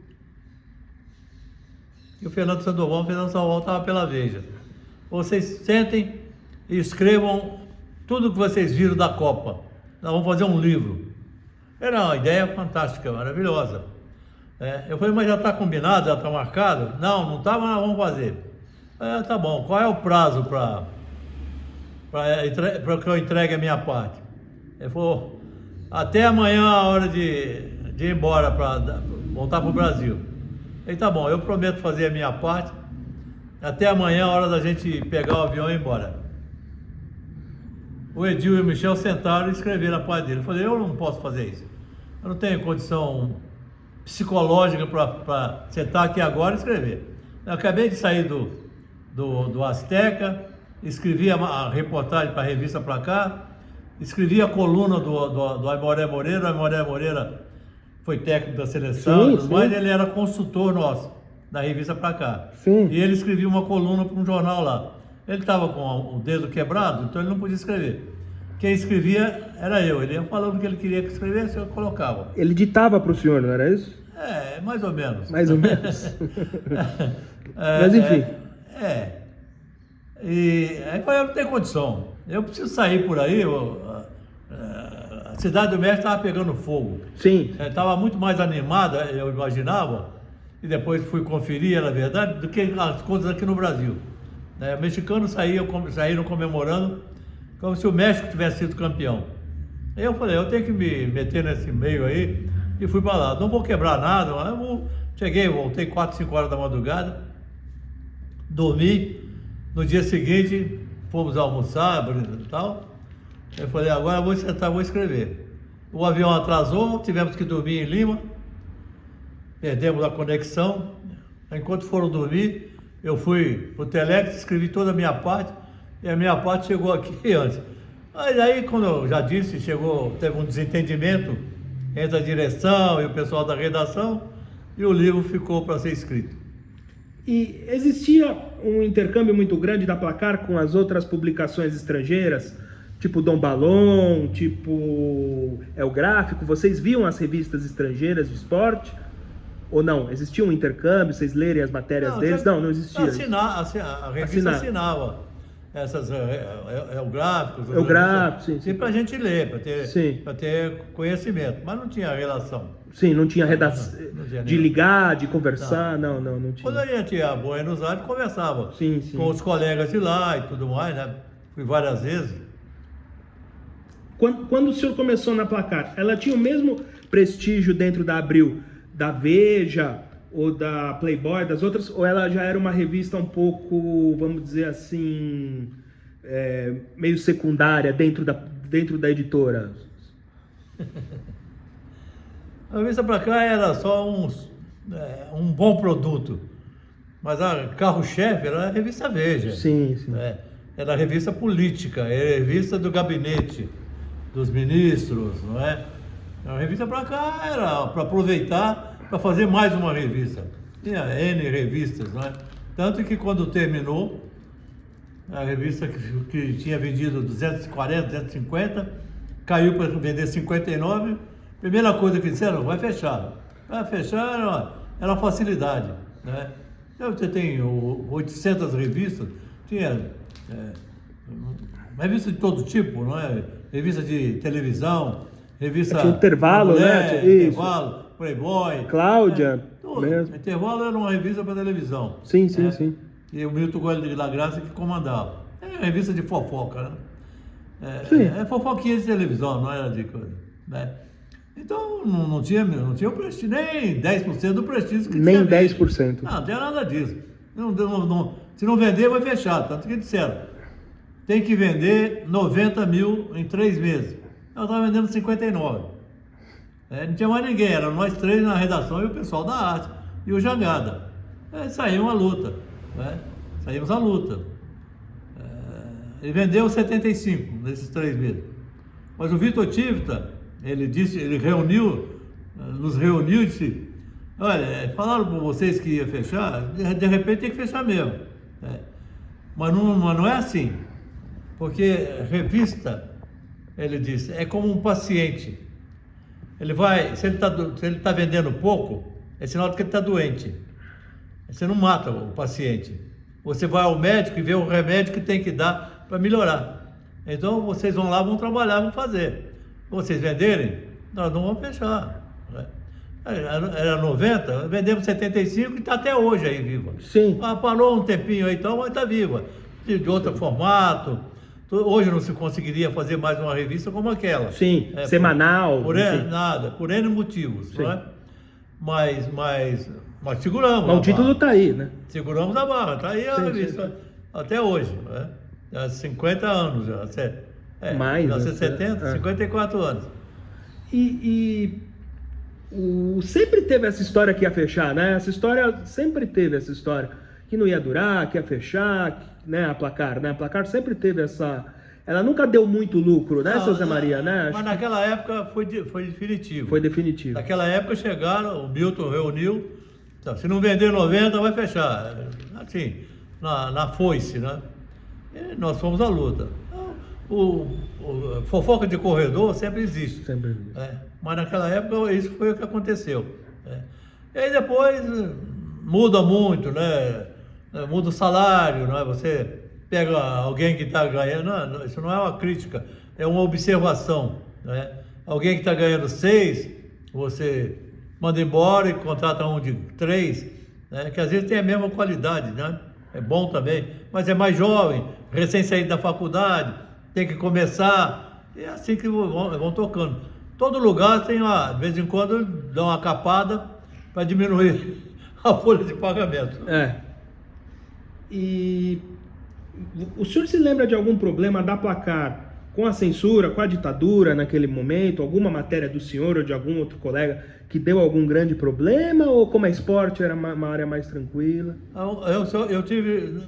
Speaker 2: e o Fernando Sandoval. O Fernando Sandoval estava pela Veja. Vocês sentem e escrevam tudo que vocês viram da Copa. Nós vamos fazer um livro. Era uma ideia fantástica, maravilhosa. Eu falei, mas já está combinado, já está marcado? Não está, mas nós vamos fazer. Tá bom, qual é o prazo para que eu entregue a minha parte? Ele falou, até amanhã a hora de ir embora para voltar para o Brasil. Ele, tá bom, eu prometo fazer a minha parte, até amanhã a hora da gente pegar o avião e ir embora. O Edil e o Michel sentaram e escreveram a parte dele. Eu falei, eu não posso fazer isso. Eu não tenho condição psicológica para sentar aqui agora e escrever. Eu acabei de sair do Azteca, escrevi a reportagem para a revista Placar, escrevi a coluna do Aimoré Moreira. O Aimoré Moreira foi técnico da seleção, mas ele era consultor nosso, da revista Placar.
Speaker 1: Sim.
Speaker 2: E ele escrevia uma coluna para um jornal lá. Ele estava com o dedo quebrado, então ele não podia escrever. Quem escrevia era eu. Ele ia falando o que ele queria que escrevesse, eu colocava.
Speaker 1: Ele ditava para o senhor, não era isso?
Speaker 2: Mais ou menos.
Speaker 1: Mais ou menos. Mas enfim.
Speaker 2: E aí eu não tenho condição. Eu preciso sair por aí. A Cidade do México estava pegando fogo.
Speaker 1: Sim.
Speaker 2: Estava muito mais animada, eu imaginava, e depois fui conferir, era verdade, do que as coisas aqui no Brasil. Mexicanos saíram comemorando como se o México tivesse sido campeão. Aí eu falei, eu tenho que me meter nesse meio aí, e fui para lá. Não vou quebrar nada, mas cheguei, voltei 4, 5 horas da madrugada, dormi. No dia seguinte, fomos almoçar e tal. Eu falei, agora eu vou sentar, vou escrever. O avião atrasou, tivemos que dormir em Lima, perdemos a conexão. Enquanto foram dormir, eu fui pro Telex, escrevi toda a minha parte, e a minha parte chegou aqui antes. Mas aí, como eu já disse, teve um desentendimento entre a direção e o pessoal da redação, e o livro ficou para ser escrito.
Speaker 1: E existia um intercâmbio muito grande da Placar com as outras publicações estrangeiras, tipo Dom Balon, tipo El Gráfico? Vocês viam as revistas estrangeiras de esporte? Ou não? Existia um intercâmbio, vocês lerem as matérias deles? Não existia.
Speaker 2: A revista assinava essas El Gráficos.
Speaker 1: El Gráfico,
Speaker 2: sim, para a gente ler, para ter conhecimento, mas não tinha relação.
Speaker 1: Sim, não tinha redação de ligar, de conversar, não tinha.
Speaker 2: Quando a gente ia a Buenos Aires, conversava
Speaker 1: sim.
Speaker 2: com os colegas de lá e tudo mais, né? Fui várias vezes.
Speaker 1: Quando o senhor começou na Placar, ela tinha o mesmo prestígio dentro da Abril, da Veja ou da Playboy, das outras, ou ela já era uma revista um pouco, vamos dizer assim, meio secundária dentro da editora?
Speaker 2: A revista Placar era só um bom produto, mas a carro-chefe era a revista Veja.
Speaker 1: Sim.
Speaker 2: Era a revista política, era a revista do gabinete dos ministros, não é? A revista Placar era para aproveitar, para fazer mais uma revista. Tinha N revistas, não é? Tanto que quando terminou, a revista que tinha vendido 240, 250, caiu para vender 59. Primeira coisa que disseram, vai fechar. Vai fechar era uma facilidade, né? Você tem 800 revistas, tinha revista de todo tipo, não é? Revista de televisão, revista...
Speaker 1: Tinha Intervalo,
Speaker 2: mulher,
Speaker 1: né?
Speaker 2: Intervalo, Playboy...
Speaker 1: Cláudia, mesmo.
Speaker 2: Intervalo era uma revista para televisão.
Speaker 1: Sim.
Speaker 2: E o Milton Coelho de la Graça que comandava. É uma revista de fofoca, né? É fofoquinha de televisão, não era de coisa, né? Então não tinha o prestígio, nem 10% do prestígio que
Speaker 1: nem
Speaker 2: tinha. Nem
Speaker 1: 10%.
Speaker 2: Não tem nada disso. Se não vender, vai fechar. Tanto que disseram, tem que vender 90 mil em 3 meses. Eu estava vendendo 59. Não tinha mais ninguém, eram nós 3 na redação e o pessoal da arte. E o Jangada. Saiu a luta. Né? Saímos à luta. Ele vendeu 75 nesses 3 meses. Mas o Vitor Tivita, ele nos reuniu e disse, olha, falaram para vocês que ia fechar, de repente tem que fechar mesmo. Mas não é assim. Porque revista, ele disse, é como um paciente. Se ele está vendendo pouco, é sinal de que ele está doente. Você não mata o paciente. Você vai ao médico e vê o remédio que tem que dar para melhorar. Então vocês vão lá, vão trabalhar, vão fazer. Vocês venderem, nós não vamos fechar. Era 90, vendemos 75 e está até hoje aí viva.
Speaker 1: Sim.
Speaker 2: Parou um tempinho aí então, mas está viva. De outro formato. Hoje não se conseguiria fazer mais uma revista como aquela.
Speaker 1: Sim, semanal.
Speaker 2: Por N motivos, não é? Mas seguramos.
Speaker 1: Mas o título está aí, né?
Speaker 2: Seguramos a barra, está aí a revista. Até hoje, né? Há 50 anos já.
Speaker 1: Mais.
Speaker 2: 1970, 54 anos.
Speaker 1: Sempre teve essa história que ia fechar, né? Sempre teve essa história. Que não ia durar, que ia fechar, né? A Placar, né? A Placar sempre teve essa... Ela nunca deu muito lucro, né, seu Zé Maria, né?
Speaker 2: Mas naquela época foi definitivo.
Speaker 1: Foi definitivo.
Speaker 2: Naquela época chegaram, o Milton reuniu, então, se não vender 90 vai fechar. Assim, na foice, né? E nós fomos à luta. O fofoca de corredor sempre existe.
Speaker 1: Sempre existe.
Speaker 2: Mas naquela época isso foi o que aconteceu. E aí depois muda muito, né? Muda o salário, né? Você pega alguém que está ganhando, isso não é uma crítica, é uma observação, né? Alguém que está ganhando 6, você manda embora e contrata um de 3, né? Que às vezes tem a mesma qualidade, né? É bom também, mas é mais jovem, recém saído da faculdade, tem que começar E é assim que vão tocando. Todo lugar tem, de vez em quando, dá uma capada para diminuir a folha de pagamento.
Speaker 1: E o senhor se lembra de algum problema da Placar com a censura, com a ditadura naquele momento? Alguma matéria do senhor ou de algum outro colega que deu algum grande problema? Ou como é esporte, era uma área mais tranquila?
Speaker 2: Eu tive...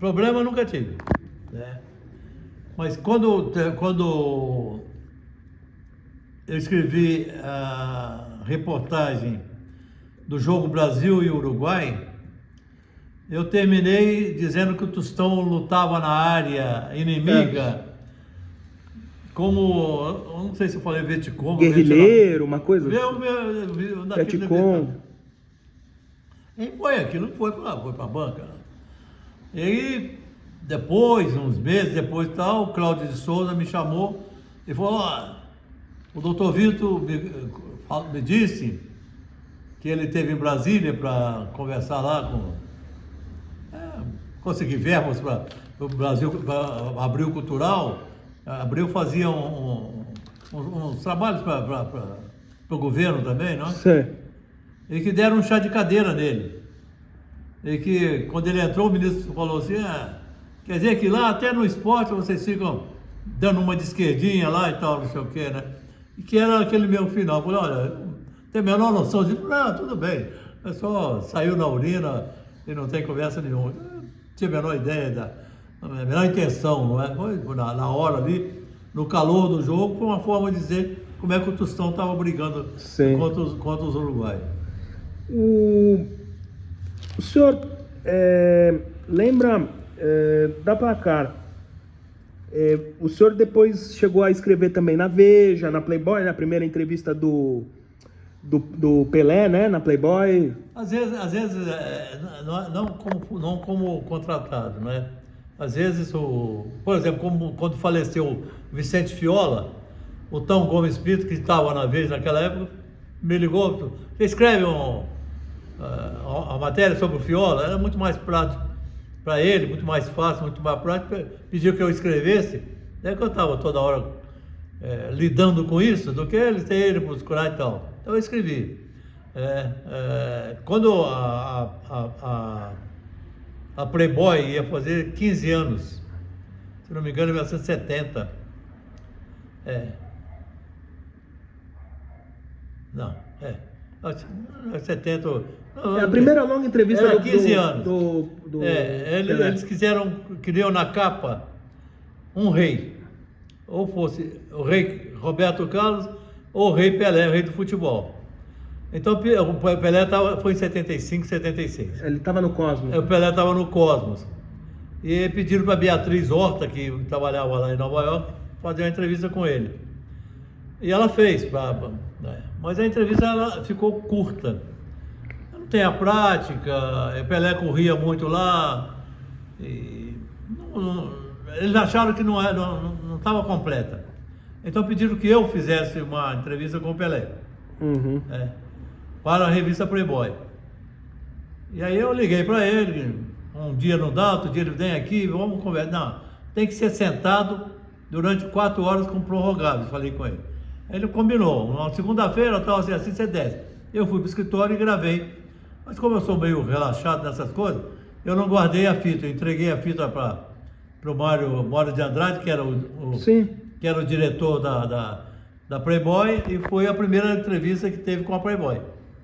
Speaker 2: Problema nunca tive, né? Mas quando eu escrevi a reportagem do jogo Brasil e Uruguai, eu terminei dizendo que o Tostão lutava na área inimiga como, eu não sei se eu falei Vietcong.
Speaker 1: Guerrilheiro, uma coisa
Speaker 2: assim.
Speaker 1: Vietcong.
Speaker 2: E foi aquilo, não foi para a banca. E aí, depois, uns meses depois tal, o Cláudio de Souza me chamou e falou: o doutor Vitor me disse que ele esteve em Brasília para conversar lá conseguir verbas para o Brasil, para Abril Cultural. Abril fazia uns trabalhos para o governo também, não é?
Speaker 1: Sim.
Speaker 2: E que deram um chá de cadeira nele. E que quando ele entrou, o ministro falou assim: quer dizer que lá até no esporte vocês ficam dando uma de esquerdinha lá e tal, não sei o que, né? E que era aquele meu final. Eu falei: olha, tem a menor noção disso? Não, tudo bem. É só saiu na urina e não tem conversa nenhuma. Eu tinha a menor ideia, a menor intenção, não é? Foi na hora ali, no calor do jogo, foi uma forma de dizer como é que o Tostão estava brigando contra os uruguaios.
Speaker 1: O senhor lembra da Placar? O senhor depois chegou a escrever também na Veja, na Playboy, na primeira entrevista do Pelé, né, na Playboy.
Speaker 2: Às vezes não como contratado, né? Às vezes, por exemplo, como quando faleceu Vicente Fiola, o Tão Gomes Pinto, que estava na Veja naquela época, me ligou: você escreve a matéria sobre o Fiola? Era muito mais prático para ele, muito mais fácil, muito mais prático. Pediu que eu escrevesse, daí que eu estava toda hora lidando com isso, do que ele ter ido procurar e tal. Então eu escrevi. Quando a Playboy ia fazer 15 anos, se não me engano, em 1970. Não, 70.
Speaker 1: A primeira longa entrevista
Speaker 2: era 15 anos.
Speaker 1: Eles
Speaker 2: queriam na capa um rei. Ou fosse o rei Roberto Carlos ou o rei Pelé, o rei do futebol. Então o Pelé foi em 75, 76.
Speaker 1: Ele estava no Cosmos.
Speaker 2: O Pelé estava no Cosmos. E pediram para Beatriz Horta, que trabalhava lá em Nova York, fazer uma entrevista com ele. E ela fez, mas a entrevista ela ficou curta. Não tem a prática, o Pelé corria muito lá. Eles acharam que não estava completa. Então pediram que eu fizesse uma entrevista com o Pelé.
Speaker 1: Uhum.
Speaker 2: Para a revista Playboy. E aí eu liguei para ele, um dia não dá, outro dia ele vem aqui, vamos conversar. Não, tem que ser sentado durante 4 horas com prorrogáveis, falei com ele. Ele combinou, na segunda-feira, tal, assim, você desce. Eu fui para o escritório e gravei. Mas como eu sou meio relaxado nessas coisas, eu não guardei a fita, eu entreguei a fita para o Mário de Andrade, que era o diretor da Playboy, e foi a primeira entrevista que teve com a Playboy,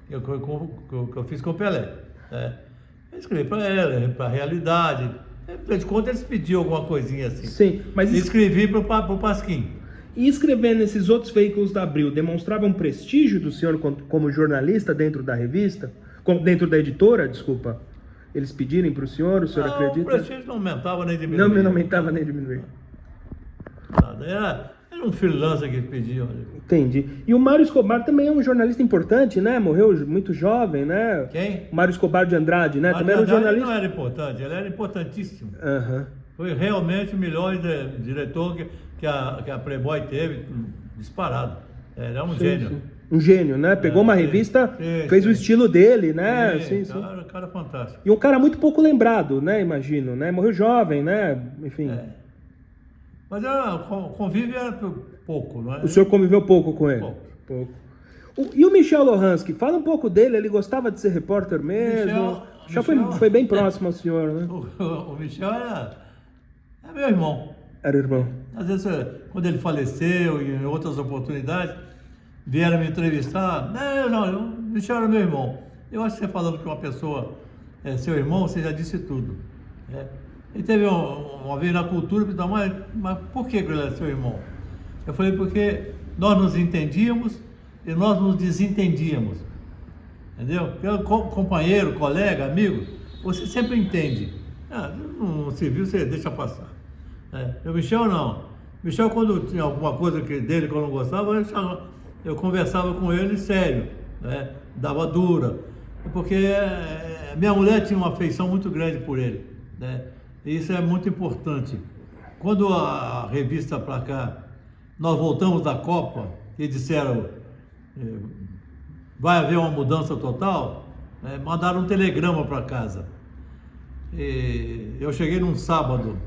Speaker 2: que eu fiz com o Pelé. Eu escrevi para ela, para a realidade. De conta eles pediam alguma coisinha assim.
Speaker 1: Sim, mas
Speaker 2: escrevi para o Pasquim.
Speaker 1: E escrever nesses outros veículos da Abril demonstrava um prestígio do senhor como jornalista dentro da revista? Dentro da editora, desculpa? Eles pedirem para o senhor acredita?
Speaker 2: O prestígio não aumentava nem diminuía.
Speaker 1: Não aumentava nem diminuía.
Speaker 2: Nada, era um freelancer que pediam.
Speaker 1: Entendi. E o Mário Escobar também é um jornalista importante, né? Morreu muito jovem, né?
Speaker 2: Quem?
Speaker 1: Mário Escobar de Andrade, né? Também era um jornalista.
Speaker 2: Ele não era importante, ele era importantíssimo.
Speaker 1: Uhum.
Speaker 2: Foi realmente o melhor diretor que a Playboy teve, disparado. Era um gênio.
Speaker 1: Sim. Um gênio, né? Pegou uma revista, fez o estilo dele, né? Sim.
Speaker 2: Cara fantástico.
Speaker 1: E um cara muito pouco lembrado, né? Imagino, né? Morreu jovem, né? Enfim.
Speaker 2: Mas convívio era pouco, não é?
Speaker 1: O senhor conviveu pouco com ele? Pouco. E o Michel Lohansky? Fala um pouco dele, ele gostava de ser repórter mesmo? Michel foi bem próximo ao senhor, né?
Speaker 2: O Michel era meu irmão.
Speaker 1: Era irmão.
Speaker 2: Às vezes, quando ele faleceu e em outras oportunidades, vieram me entrevistar. Não, o Michel era meu irmão. Eu acho que você falando que uma pessoa é seu irmão, você já disse tudo. Ele teve uma vez na cultura, mas por que ele era seu irmão? Eu falei, porque nós nos entendíamos e nós nos desentendíamos. Entendeu? Porque companheiro, colega, amigo, você sempre entende. No civil você deixa passar. O Michel não. O Michel, quando tinha alguma coisa dele que eu não gostava, eu conversava com ele sério, né? Dava dura. Porque minha mulher tinha uma afeição muito grande por ele, né? E isso é muito importante. Quando a revista Pra Cá, nós voltamos da Copa e disseram vai haver uma mudança total, mandaram um telegrama para casa. E eu cheguei num sábado,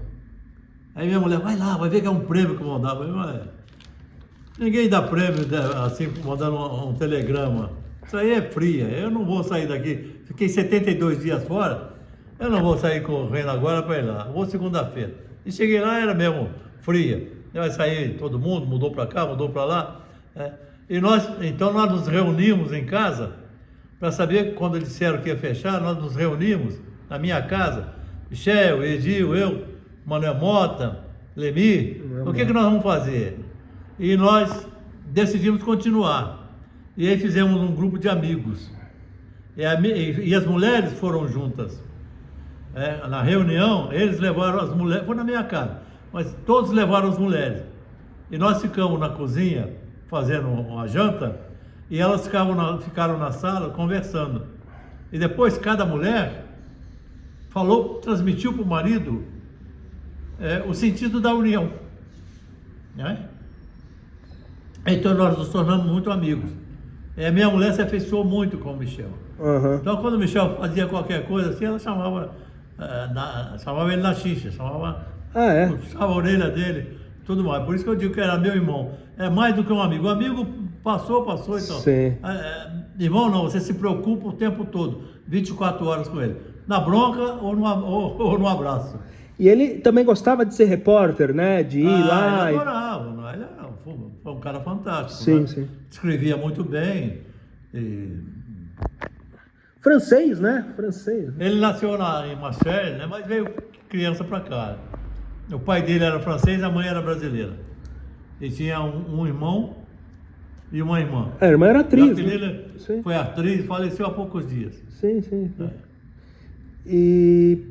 Speaker 2: aí minha mulher, vai lá, vai ver que é um prêmio que mandaram. Ninguém dá prêmio assim, mandando um telegrama. Isso aí é fria, eu não vou sair daqui. Fiquei 72 dias fora, eu não vou sair correndo agora para ir lá. Vou segunda-feira. E cheguei lá, era mesmo fria. Vai sair todo mundo, mudou para cá, mudou para lá. Então nós nos reunimos em casa para saber, quando eles disseram que ia fechar, nós nos reunimos na minha casa. Michel, Edil, eu, Manuel Mota, Lemir, o que nós vamos fazer? E nós decidimos continuar. E aí fizemos um grupo de amigos. E as mulheres foram juntas. Na reunião, eles levaram as mulheres, foi na minha casa, mas todos levaram as mulheres. E nós ficamos na cozinha, fazendo uma janta, e elas ficaram na sala conversando. E depois cada mulher transmitiu para o marido o sentido da união. Né? Então nós nos tornamos muito amigos. Minha mulher se afeiçoou muito com o Michel.
Speaker 1: Uhum.
Speaker 2: Então quando o Michel fazia qualquer coisa assim, ela chamava ele na xixa, puxava a orelha dele, tudo mais. Por isso que eu digo que era meu irmão. É mais do que um amigo. O amigo passou, então.
Speaker 1: Sim.
Speaker 2: Irmão não, você se preocupa o tempo todo, 24 horas com ele. Na bronca ou no abraço.
Speaker 1: E ele também gostava de ser repórter, né? De ir lá.
Speaker 2: Ele adorava, ele foi um cara fantástico.
Speaker 1: Sim,
Speaker 2: né?
Speaker 1: sim.
Speaker 2: Escrevia muito bem.
Speaker 1: Francês, né? Francês.
Speaker 2: Ele nasceu em Marseille, né? Mas veio criança para cá. O pai dele era francês, a mãe era brasileira. Ele tinha um irmão e uma irmã.
Speaker 1: A irmã era atriz.
Speaker 2: A filha foi atriz, faleceu há poucos dias.
Speaker 1: Sim. E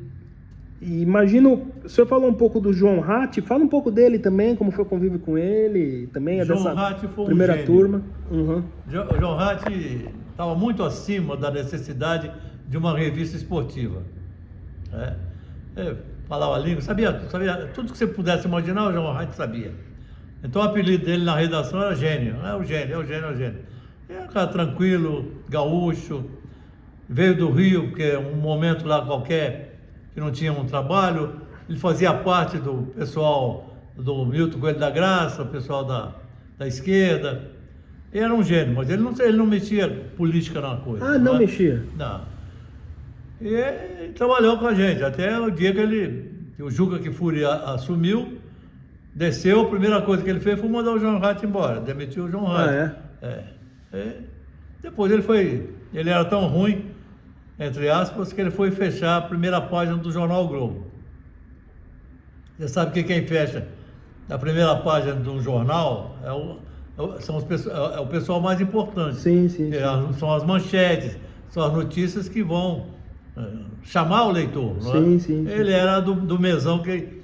Speaker 1: imagino, o senhor falou um pouco do João Ratti, fala um pouco dele também, como foi o convívio com ele, também
Speaker 2: João Ratti foi
Speaker 1: primeira
Speaker 2: gênio.
Speaker 1: turma. Uhum.
Speaker 2: João Ratti estava muito acima da necessidade de uma revista esportiva. Falava a língua, sabia tudo que você pudesse imaginar, o João Ratti sabia. Então o apelido dele na redação era Gênio. É o Gênio. Era um cara tranquilo, gaúcho, veio do Rio, porque um momento lá qualquer que não tinha um trabalho, ele fazia parte do pessoal do Milton Coelho da Graça, o pessoal da esquerda. Ele era um gênio, mas ele não metia política na coisa.
Speaker 1: Não mexia?
Speaker 2: Não. E ele trabalhou com a gente, até o dia que o Juca Kfouri assumiu, desceu, a primeira coisa que ele fez foi mandar o João Ratti embora, demitiu o João Ratti. Depois ele era tão ruim, entre aspas, que ele foi fechar a primeira página do jornal o Globo. Você sabe que quem fecha a primeira página de um jornal é o pessoal mais importante.
Speaker 1: Sim.
Speaker 2: São as manchetes, são as notícias que vão chamar o leitor.
Speaker 1: Sim.
Speaker 2: Ele era do mesão que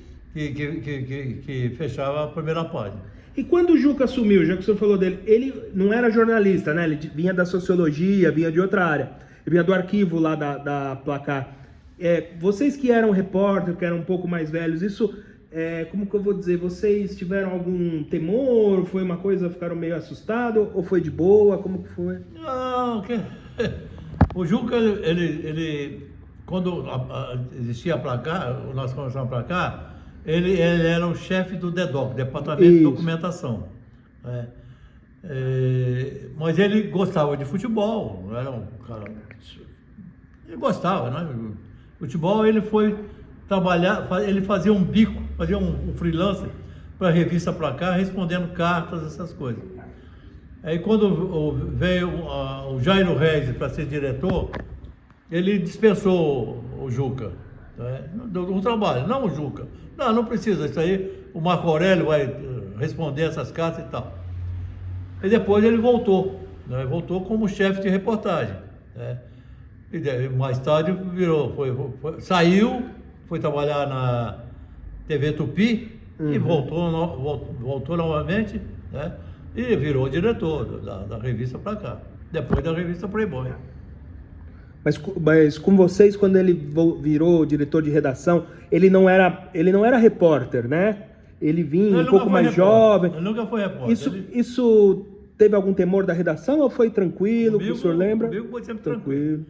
Speaker 2: fechava a primeira página.
Speaker 1: E quando o Juca assumiu, já que o senhor falou dele, ele não era jornalista, né? Ele vinha da sociologia, vinha de outra área. Ele vinha do arquivo lá da Placar. Vocês que eram repórter, que eram um pouco mais velhos, isso, como que eu vou dizer, vocês tiveram algum temor? Foi uma coisa, ficaram meio assustados? Ou foi de boa? Como que foi?
Speaker 2: Não, o Juca, ele quando existia a Placar, nós começamos a Placar, Ele era o chefe do DEDOC, Departamento de Documentação. Né? Mas ele gostava de futebol, era um cara... Ele gostava, né? Futebol, ele foi trabalhar, ele fazia um bico, fazia um freelancer para a revista Pra Cá, respondendo cartas, essas coisas. Aí quando veio o Jairo Reis para ser diretor, ele dispensou o Juca, né? do trabalho, não o Juca. Não precisa, isso aí o Marco Aurélio vai responder essas cartas e tal. E depois ele voltou, né? Voltou como chefe de reportagem, né? E mais tarde virou, saiu, foi trabalhar na TV Tupi e voltou novamente, né? E virou diretor da revista Pra Cá, depois da revista Playboy.
Speaker 1: Mas com vocês, quando ele virou diretor de redação, ele não era repórter, né? Ele vinha um pouco mais jovem.
Speaker 2: Ele nunca foi repórter.
Speaker 1: Isso teve algum temor da redação ou foi tranquilo?
Speaker 2: Comigo,
Speaker 1: o senhor lembra?
Speaker 2: Comigo foi sempre tranquilo.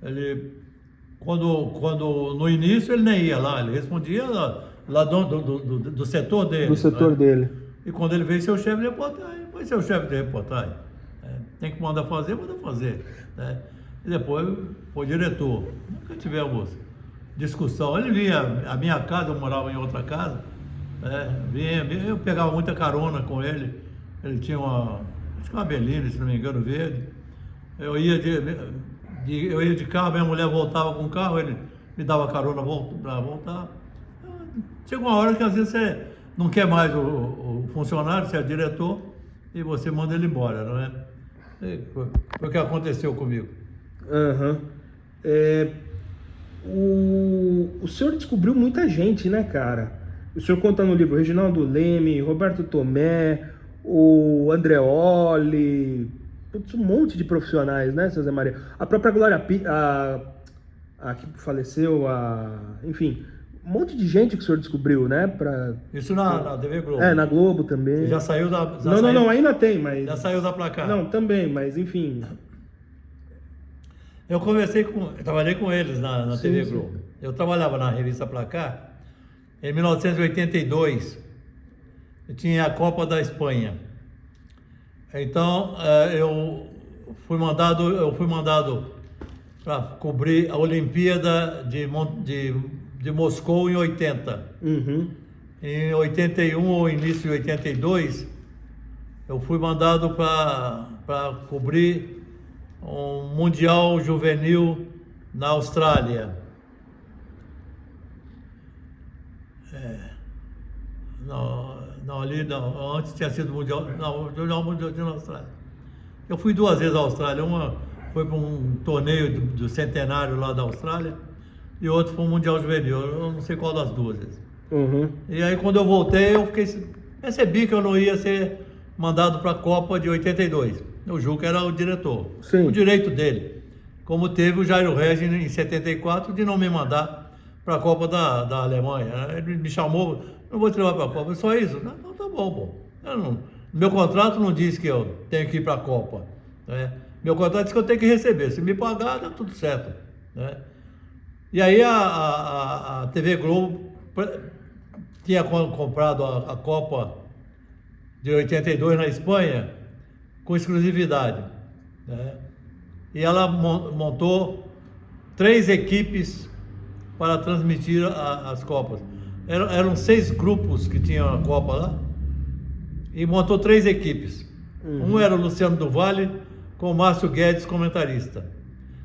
Speaker 2: Ele, quando no início ele nem ia lá, ele respondia lá do setor dele.
Speaker 1: Do setor dele.
Speaker 2: E quando ele veio ser o chefe de reportagem, foi ser o chefe de reportagem. Tem que mandar fazer, manda fazer. Né? E depois foi diretor. Nunca tivemos discussão. Ele vinha à minha casa, eu morava em outra casa. Vinha, eu pegava muita carona com ele. Ele tinha acho que uma Belina, se não me engano, verde. Eu ia de carro, minha mulher voltava com o carro, ele me dava carona para voltar. Chega uma hora que às vezes você não quer mais o funcionário, você é diretor, e você manda ele embora, não é? Foi o que aconteceu comigo.
Speaker 1: O senhor descobriu muita gente, né, cara? O senhor conta no livro Reginaldo Leme, Roberto Tomé, o Andreoli, um monte de profissionais, né, seu Zé Maria? A própria Glória a que faleceu, enfim, um monte de gente que o senhor descobriu, né?
Speaker 2: Isso na TV Globo.
Speaker 1: Na Globo também.
Speaker 2: Você já saiu da...
Speaker 1: Não, ainda tem, mas...
Speaker 2: Já saiu da Pra Cá.
Speaker 1: Não, também, mas enfim...
Speaker 2: Eu trabalhei com eles na TV Globo. Eu trabalhava na revista Pra Cá. Em 1982, eu tinha a Copa da Espanha. Então, eu fui mandado para cobrir a Olimpíada de Moscou em 80. Em 81 ou início de 82, eu fui mandado para cobrir um Mundial Juvenil na Austrália. Antes tinha sido Mundial na Austrália. Eu fui 2 vezes à Austrália. Uma foi para um torneio do centenário lá da Austrália e outro foi um Mundial Juvenil. Eu não sei qual das 2 vezes. E aí quando eu voltei, percebi que eu não ia ser mandado para a Copa de 82. O Juca era o diretor.
Speaker 1: Sim.
Speaker 2: O direito dele. Como teve o Jairo Reis em 74 de não me mandar para a Copa da Alemanha. Ele me chamou, não vou te levar para a Copa. Só isso? Não, tá bom, pô. Meu contrato não diz que eu tenho que ir para a Copa. Né? Meu contrato diz que eu tenho que receber. Se me pagar, dá tudo certo. Né? E aí a TV Globo tinha comprado a Copa de 82 na Espanha com exclusividade. Né? E ela montou 3 equipes para transmitir as Copas. Eram 6 grupos que tinham a Copa lá e montou 3 equipes. Um era o Luciano do Vale com o Márcio Guedes comentarista.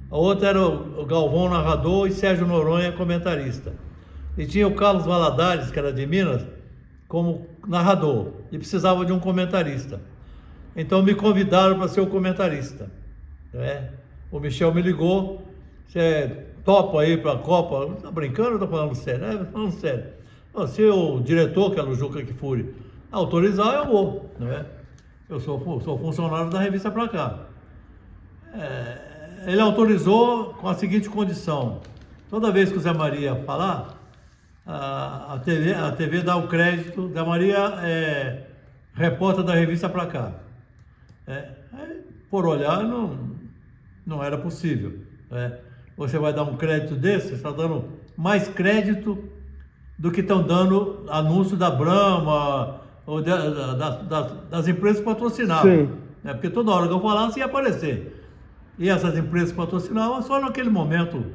Speaker 2: A outra era o Galvão narrador e Sérgio Noronha comentarista. E tinha o Carlos Valadares, que era de Minas, como narrador e precisava de um comentarista. Então me convidaram para ser o comentarista. Né? O Michel me ligou, você topa aí para a Copa? Tá brincando ou tá falando sério? Falando sério. Se o diretor, que era o Juca Kfouri, autorizar, eu vou. Né? Eu sou funcionário da revista Pra Cá. Ele autorizou com a seguinte condição: toda vez que o Zé Maria falar, a TV dá o crédito. Zé Maria é repórter da revista Pra Cá. Por olhar, não era possível. Você vai dar um crédito desse, você está dando mais crédito do que estão dando anúncio da Brahma ou das empresas que patrocinavam.
Speaker 1: Sim.
Speaker 2: Né? Porque toda hora que eu falasse ia aparecer. E essas empresas patrocinavam só naquele momento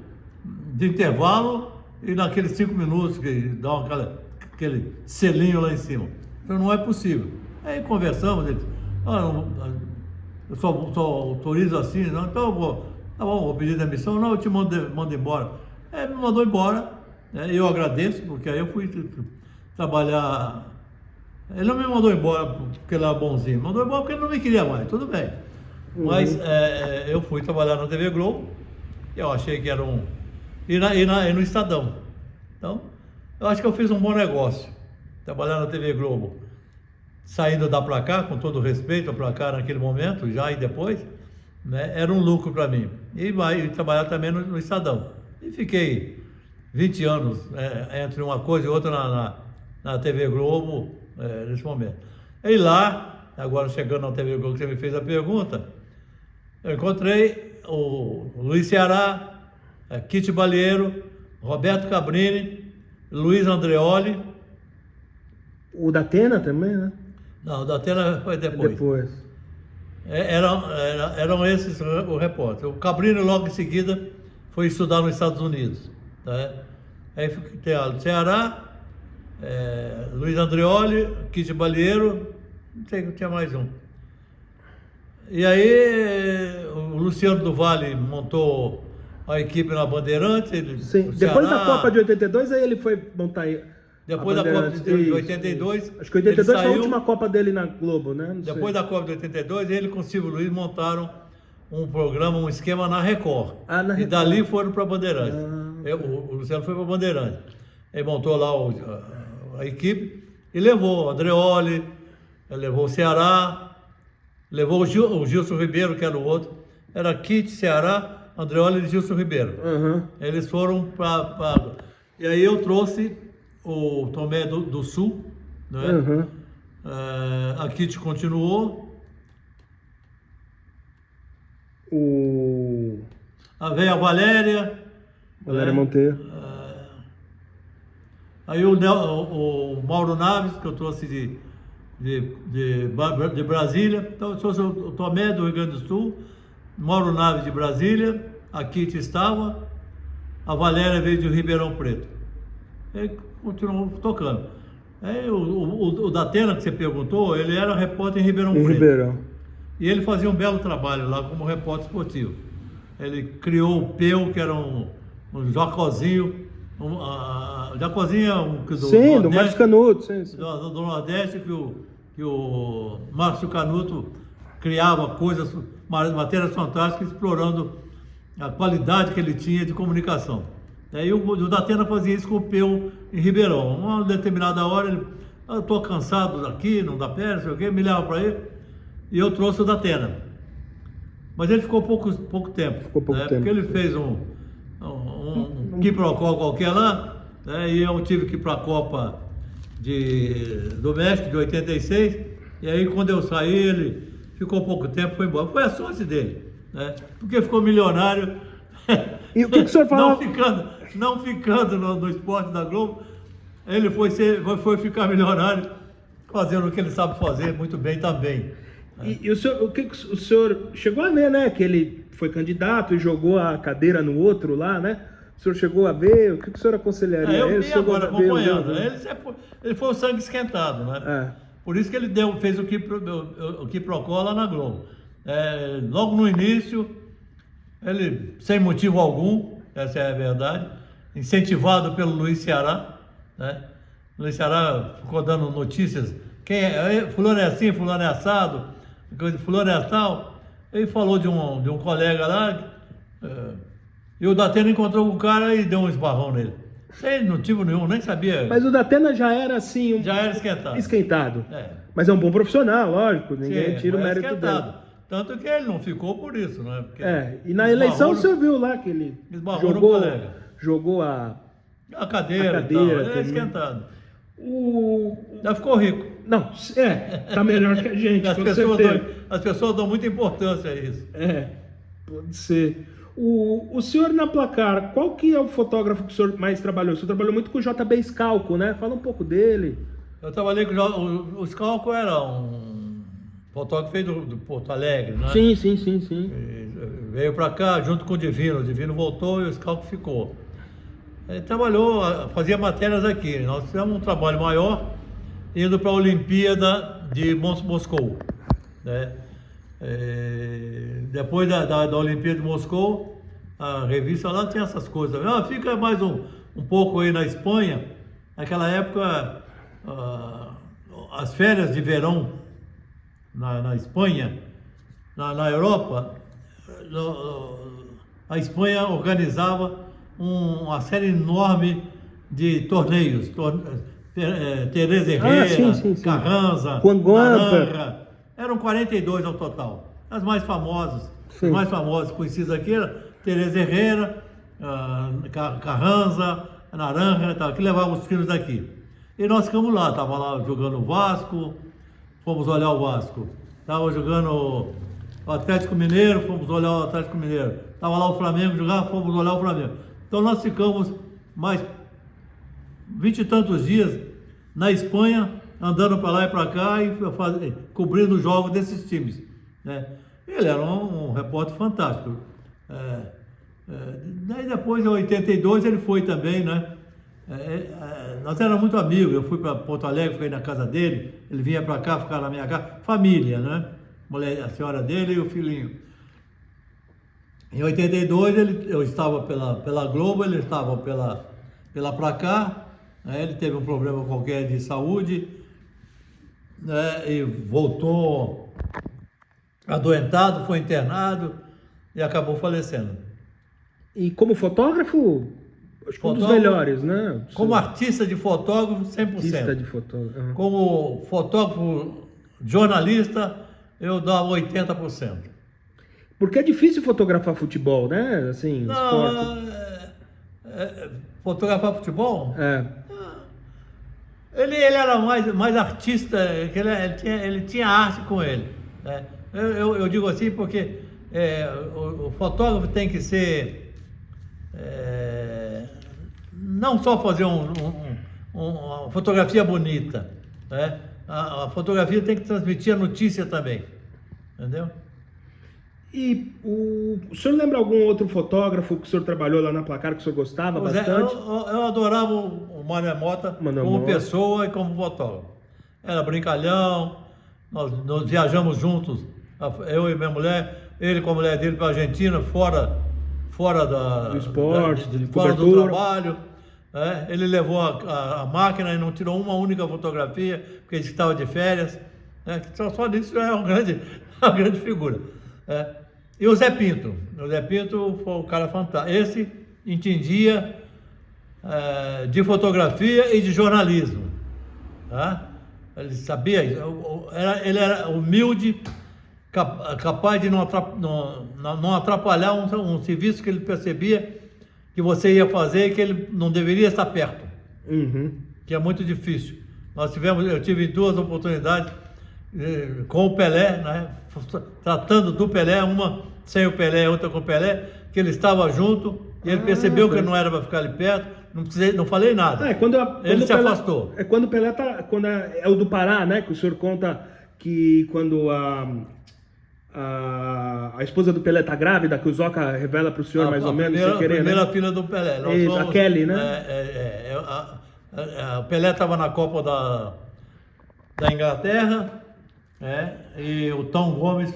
Speaker 2: de intervalo e naqueles 5 minutos que dão aquele selinho lá em cima. Então não é possível. Aí conversamos, ele disse, eu só autorizo assim, não, então eu vou, tá bom, vou pedir demissão, não, eu te mando embora. Me mandou embora, né? Eu agradeço, porque aí eu fui trabalhar. Ele não me mandou embora porque ele era bonzinho, mandou embora porque ele não me queria mais, tudo bem. Mas eu fui trabalhar na TV Globo, e eu achei que era e no Estadão. Então, eu acho que eu fiz um bom negócio, trabalhar na TV Globo. Saindo da Placar, com todo respeito à Placar naquele momento, já e depois, né, era um lucro para mim. E trabalhar também no Estadão. E fiquei 20 anos entre uma coisa e outra na TV Globo, nesse momento. E lá, agora chegando na TV Globo, que você me fez a pergunta, eu encontrei o Luiz Ceará, Kit Balieiro, Roberto Cabrini, Luiz Andreoli.
Speaker 1: O da Atena também, né?
Speaker 2: Não, o da Atena foi depois. Eram esses o repórter. O Cabrini logo em seguida foi estudar nos Estados Unidos. Tá? Aí tem o Ceará, Luiz Andreoli, Kit Balieiro, não sei, tinha mais um. E aí o Luciano do Vale montou a equipe na Bandeirantes.
Speaker 1: Sim, depois da Copa de 82, aí ele foi montar.
Speaker 2: Depois da Copa de 82.
Speaker 1: Acho que 82 foi a última Copa dele na Globo, né?
Speaker 2: Depois da Copa de 82, ele com o Silvio Luiz montaram um programa, um esquema na Record. E dali foram para a Bandeirantes. O Luciano foi para a Bandeirantes. Ele montou lá a equipe e levou o Andreoli, levou o Ceará, levou o Gilson Ribeiro, que era o outro. Era Kit, Ceará, Andreoli e Gilson Ribeiro. Eles foram para... E aí eu trouxe o Tomé do Sul, né? A Kit continuou. Veio a Valéria
Speaker 1: Monteiro.
Speaker 2: Aí o Mauro Naves, que eu trouxe de Brasília. Então eu trouxe o Tomé do Rio Grande do Sul, Mauro Naves de Brasília, a Kit estava, a Valéria veio de Ribeirão Preto. Aí continuou tocando. Aí o Datena, que você perguntou, ele era repórter em Ribeirão Preto. E ele fazia um belo trabalho lá como repórter esportivo. Ele criou o Peu, que era um Jacozinho. Jacozinho é
Speaker 1: do Márcio Canuto.
Speaker 2: Do Nordeste, que o Márcio Canuto criava coisas, matérias fantásticas, explorando a qualidade que ele tinha de comunicação. Aí o Datena fazia isso com o Peu em Ribeirão. Uma determinada hora, eu estou cansado daqui, não dá pé, não sei o quê, me leva para ele. E eu trouxe o Datena. Mas ele ficou pouco tempo. Porque ele fez um quiprocó qualquer lá, né? E eu tive que ir para a Copa do México de 86. E aí quando eu saí, ele ficou pouco tempo, foi embora. Foi a sorte dele, né? Porque ficou milionário.
Speaker 1: E o que o senhor fala?
Speaker 2: Não ficando no esporte da Globo, ele foi ficar milionário, fazendo o que ele sabe fazer muito bem também.
Speaker 1: E o senhor chegou a ver, né? Que ele foi candidato e jogou a cadeira no outro lá, né? O senhor chegou a ver? O que o senhor aconselharia?
Speaker 2: Eu vi agora acompanhando. Ele foi o sangue esquentado, né? Por isso que ele fez o quiprocó lá na Globo. Logo no início, ele, sem motivo algum, essa é a verdade, incentivado pelo Luiz Ceará, né? O Luiz Ceará ficou dando notícias. Fulano é assim, fulano é assado, fulano é tal. Ele falou de um colega lá, e o Datena encontrou o cara e deu um esbarrão nele. Sem motivo nenhum, nem sabia.
Speaker 1: Mas o Datena já era assim...
Speaker 2: Já era esquentado.
Speaker 1: Mas é um bom profissional, lógico, ninguém tira o mérito dele.
Speaker 2: Tanto que ele não ficou por isso, né? Porque
Speaker 1: e na eleição o senhor viu lá que ele jogou a
Speaker 2: cadeira e tal. Ele é esquentado. Já ficou rico.
Speaker 1: Não, tá melhor que a gente.
Speaker 2: As pessoas dão muita importância a isso.
Speaker 1: Pode ser. O senhor na Placar, qual que é o fotógrafo que o senhor mais trabalhou? O senhor trabalhou muito com o JB Scalco, né? Fala um pouco dele.
Speaker 2: Eu trabalhei com o Scalco, era um fotógrafo feito do Porto Alegre, né?
Speaker 1: Sim.
Speaker 2: Veio para cá junto com o Divino voltou e o Scalco ficou. Ele trabalhou, fazia matérias aqui. Nós fizemos um trabalho maior indo para a Olimpíada de Moscou, né? Depois da Olimpíada de Moscou, a revista lá tinha essas coisas. Fica mais um pouco aí na Espanha. Naquela época, as férias de verão na Espanha, na Europa, a Espanha organizava uma série enorme de torneios. Teresa Herrera,
Speaker 1: sim.
Speaker 2: Carranza,
Speaker 1: Juan Guampa.
Speaker 2: Naranja. Eram 42 ao total. As mais famosas, conhecidas aqui eram Teresa Herrera, Carranza, Naranja, tal, que levavam os filhos daqui. E nós ficamos lá, estava lá jogando o Vasco, fomos olhar o Vasco. Estava jogando o Atlético Mineiro, fomos olhar o Atlético Mineiro. Estava lá o Flamengo jogando, fomos olhar o Flamengo. Então nós ficamos mais 20 e tantos dias na Espanha, andando para lá e para cá e cobrindo os jogos desses times, né? Ele era um repórter fantástico. Daí depois, em 82, ele foi também, né? Nós éramos muito amigos. Eu fui para Porto Alegre, fiquei na casa dele, ele vinha para cá, ficar na minha casa, família, né? A senhora dele e o filhinho. Em 82, eu estava pela Globo, ele estava pela Placar, né? Ele teve um problema qualquer de saúde, né? E voltou adoentado, foi internado e acabou falecendo.
Speaker 1: E como fotógrafo, acho que um dos melhores, né?
Speaker 2: Como artista de fotógrafo, 100%.
Speaker 1: Artista de fotógrafo. Uhum.
Speaker 2: Como fotógrafo jornalista, eu dava 80%.
Speaker 1: Porque é difícil fotografar futebol, né? Assim,
Speaker 2: não, fotografar futebol? Ele era mais artista, ele tinha arte com ele, né? Eu digo assim porque o fotógrafo tem que ser, não só fazer uma fotografia bonita, né? A fotografia tem que transmitir a notícia também, entendeu?
Speaker 1: E o senhor lembra algum outro fotógrafo que o senhor trabalhou lá na Placar que o senhor gostava bastante?
Speaker 2: Eu adorava o Manuel Mota como pessoa e como fotógrafo. Era brincalhão, nós viajamos juntos, eu e minha mulher, ele com a mulher dele para a Argentina, fora do
Speaker 1: esporte,
Speaker 2: fora do trabalho. Ele levou a máquina e não tirou uma única fotografia, porque ele estava de férias. Só disso já é uma grande figura. E o Zé Pinto foi um cara fantástico. Esse entendia de fotografia e de jornalismo, tá? Ele sabia, ele era humilde, capaz de não atrapalhar um serviço que ele percebia que você ia fazer e que ele não deveria estar perto, que é muito difícil. Eu tive 2 oportunidades com o Pelé, né? Tratando do Pelé, uma sem o Pelé, outra com o Pelé, que ele estava junto e ele percebeu que não era para ficar ali perto, não falei nada.
Speaker 1: Quando
Speaker 2: ele se
Speaker 1: Pelé,
Speaker 2: afastou.
Speaker 1: Quando o Pelé é o do Pará, né? Que o senhor conta que quando a esposa do Pelé tá grávida, que o Zoca revela para o senhor mais ou menos, sem querer,
Speaker 2: a primeira
Speaker 1: né?
Speaker 2: filha do Pelé.
Speaker 1: A Kelly, né?
Speaker 2: O Pelé estava na Copa da Inglaterra, e o Tom Gomes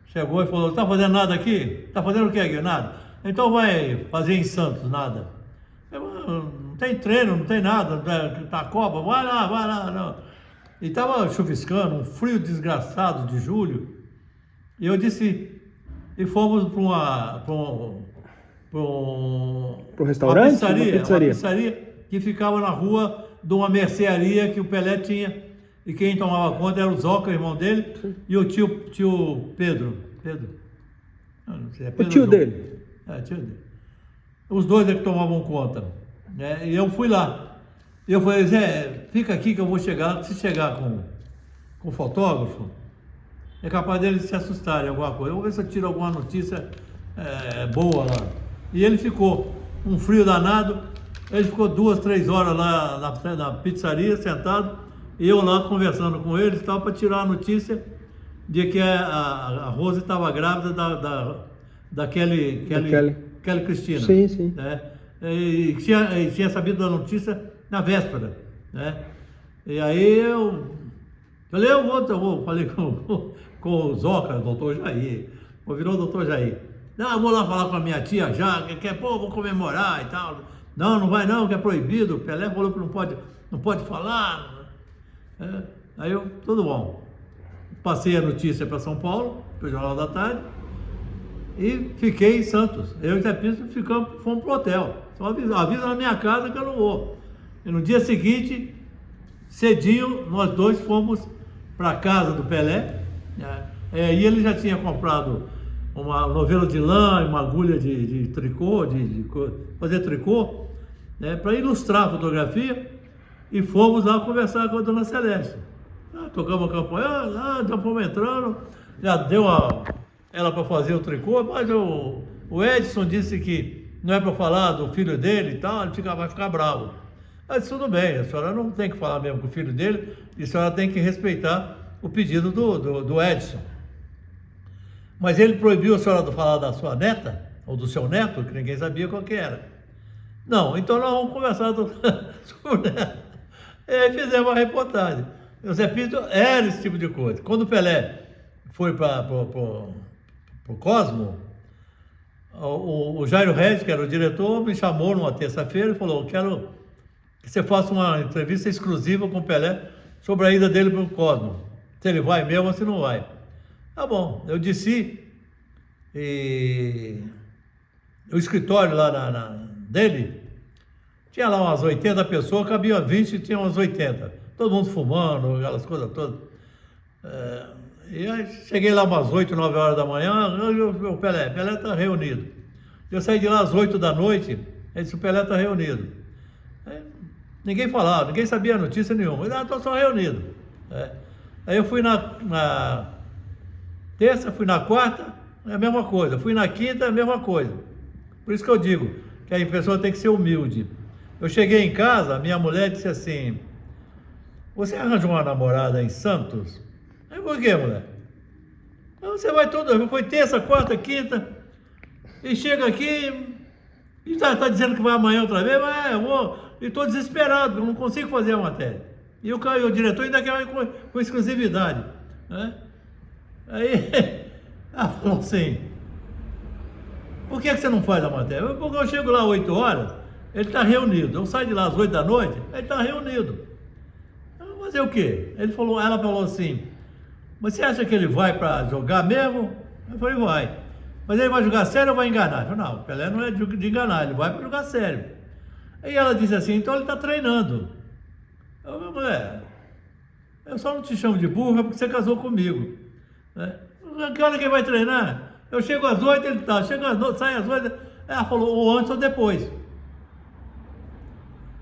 Speaker 2: chegou e falou: "Tá fazendo nada aqui? Tá fazendo o que aqui? Nada. Então vai fazer em Santos, nada." Não tem treino, não tem nada, tá a Copa, vai lá. Não. E tava chuviscando, um frio desgraçado de julho. E eu disse, e fomos para
Speaker 1: um restaurante?
Speaker 2: Uma pizzaria que ficava na rua de uma mercearia que o Pelé tinha. E quem tomava conta era o Zoca, o irmão dele, e o tio Pedro. Não sei,
Speaker 1: o tio dele.
Speaker 2: Tio dele. Os dois é que tomavam conta. E eu fui lá. Eu falei: "Zé, fica aqui que eu vou chegar." Se chegar com o fotógrafo, é capaz dele se assustar em alguma coisa. Eu vou ver se eu tiro alguma notícia boa lá. E ele ficou, um frio danado, ele ficou 2, 3 horas lá na pizzaria, sentado, e eu lá conversando com ele, para tirar a notícia de que a Rose estava grávida da Kelly Cristina.
Speaker 1: Sim, sim.
Speaker 2: Né? E tinha sabido da notícia na véspera, né? E aí eu falei, falei com o Zoca, o doutor Jair, virou o doutor Jair. Não, eu vou lá falar com a minha tia já, vou comemorar e tal. Não vai não, que é proibido, o Pelé falou que não pode falar. Aí tudo bom. Passei a notícia para São Paulo, para o Jornal da Tarde, e fiquei em Santos. Eu e o Zé Pinto fomos pro hotel. Só avisa na minha casa que eu não vou. E no dia seguinte, cedinho, nós dois fomos para a casa do Pelé. E ele já tinha comprado uma novela de lã, uma agulha de tricô, de fazer tricô, né, para ilustrar a fotografia. E fomos lá conversar com a dona Celeste. Tocamos a campanha, já fomos entrando, já deu ela para fazer o tricô, mas o Edson disse que não é para falar do filho dele e tal, ele vai ficar bravo. Mas tudo bem, a senhora não tem que falar mesmo com o filho dele, e a senhora tem que respeitar o pedido do Edson. Mas ele proibiu a senhora de falar da sua neta, ou do seu neto, que ninguém sabia qual que era. Não, então nós vamos conversar sobre o neto. E aí fizemos uma reportagem. O Zé Pinto era esse tipo de coisa. Quando o Pelé foi para o Cosmo, o Jairo Regis, que era o diretor, me chamou numa terça-feira e falou: quero que você faça uma entrevista exclusiva com o Pelé sobre a ida dele para o Cosmo. Se ele vai mesmo ou se não vai. Tá bom, eu desci e o escritório lá dele tinha lá umas 80 pessoas, cabia 20 e tinha umas 80. Todo mundo fumando, aquelas coisas todas. E aí cheguei lá umas 8, 9 horas da manhã, o Pelé está reunido. Eu saí de lá às 8 da noite, ele disse: o Pelé está reunido. Ninguém falava, ninguém sabia notícia nenhuma. Eu estou só reunido. Aí eu fui na terça, fui na quarta, é a mesma coisa. Fui na quinta, é a mesma coisa. Por isso que eu digo que a pessoa tem que ser humilde. Eu cheguei em casa, minha mulher disse assim: você arranjou uma namorada em Santos? Aí, por quê, mulher? Você vai foi terça, quarta, quinta, e chega aqui e tá dizendo que vai amanhã outra vez, mas eu vou, e estou desesperado, eu não consigo fazer a matéria. E o diretor ainda quer com exclusividade, né? Aí ela falou assim: por que você não faz a matéria? Porque eu chego lá às 8 horas, ele está reunido. Eu saio de lá às 8 da noite, ele está reunido. Fazer o quê? Ela falou assim: mas você acha que ele vai para jogar mesmo? Eu falei: vai. Mas ele vai jogar sério ou vai enganar? Eu falei: não, o Pelé não é de enganar, ele vai para jogar sério. Aí ela disse assim: então ele está treinando. Eu falei: mulher, eu só não te chamo de burra porque você casou comigo. Que hora que ele vai treinar? Eu chego às 8, ele tá. Sai às 8. Ela falou: ou antes ou depois.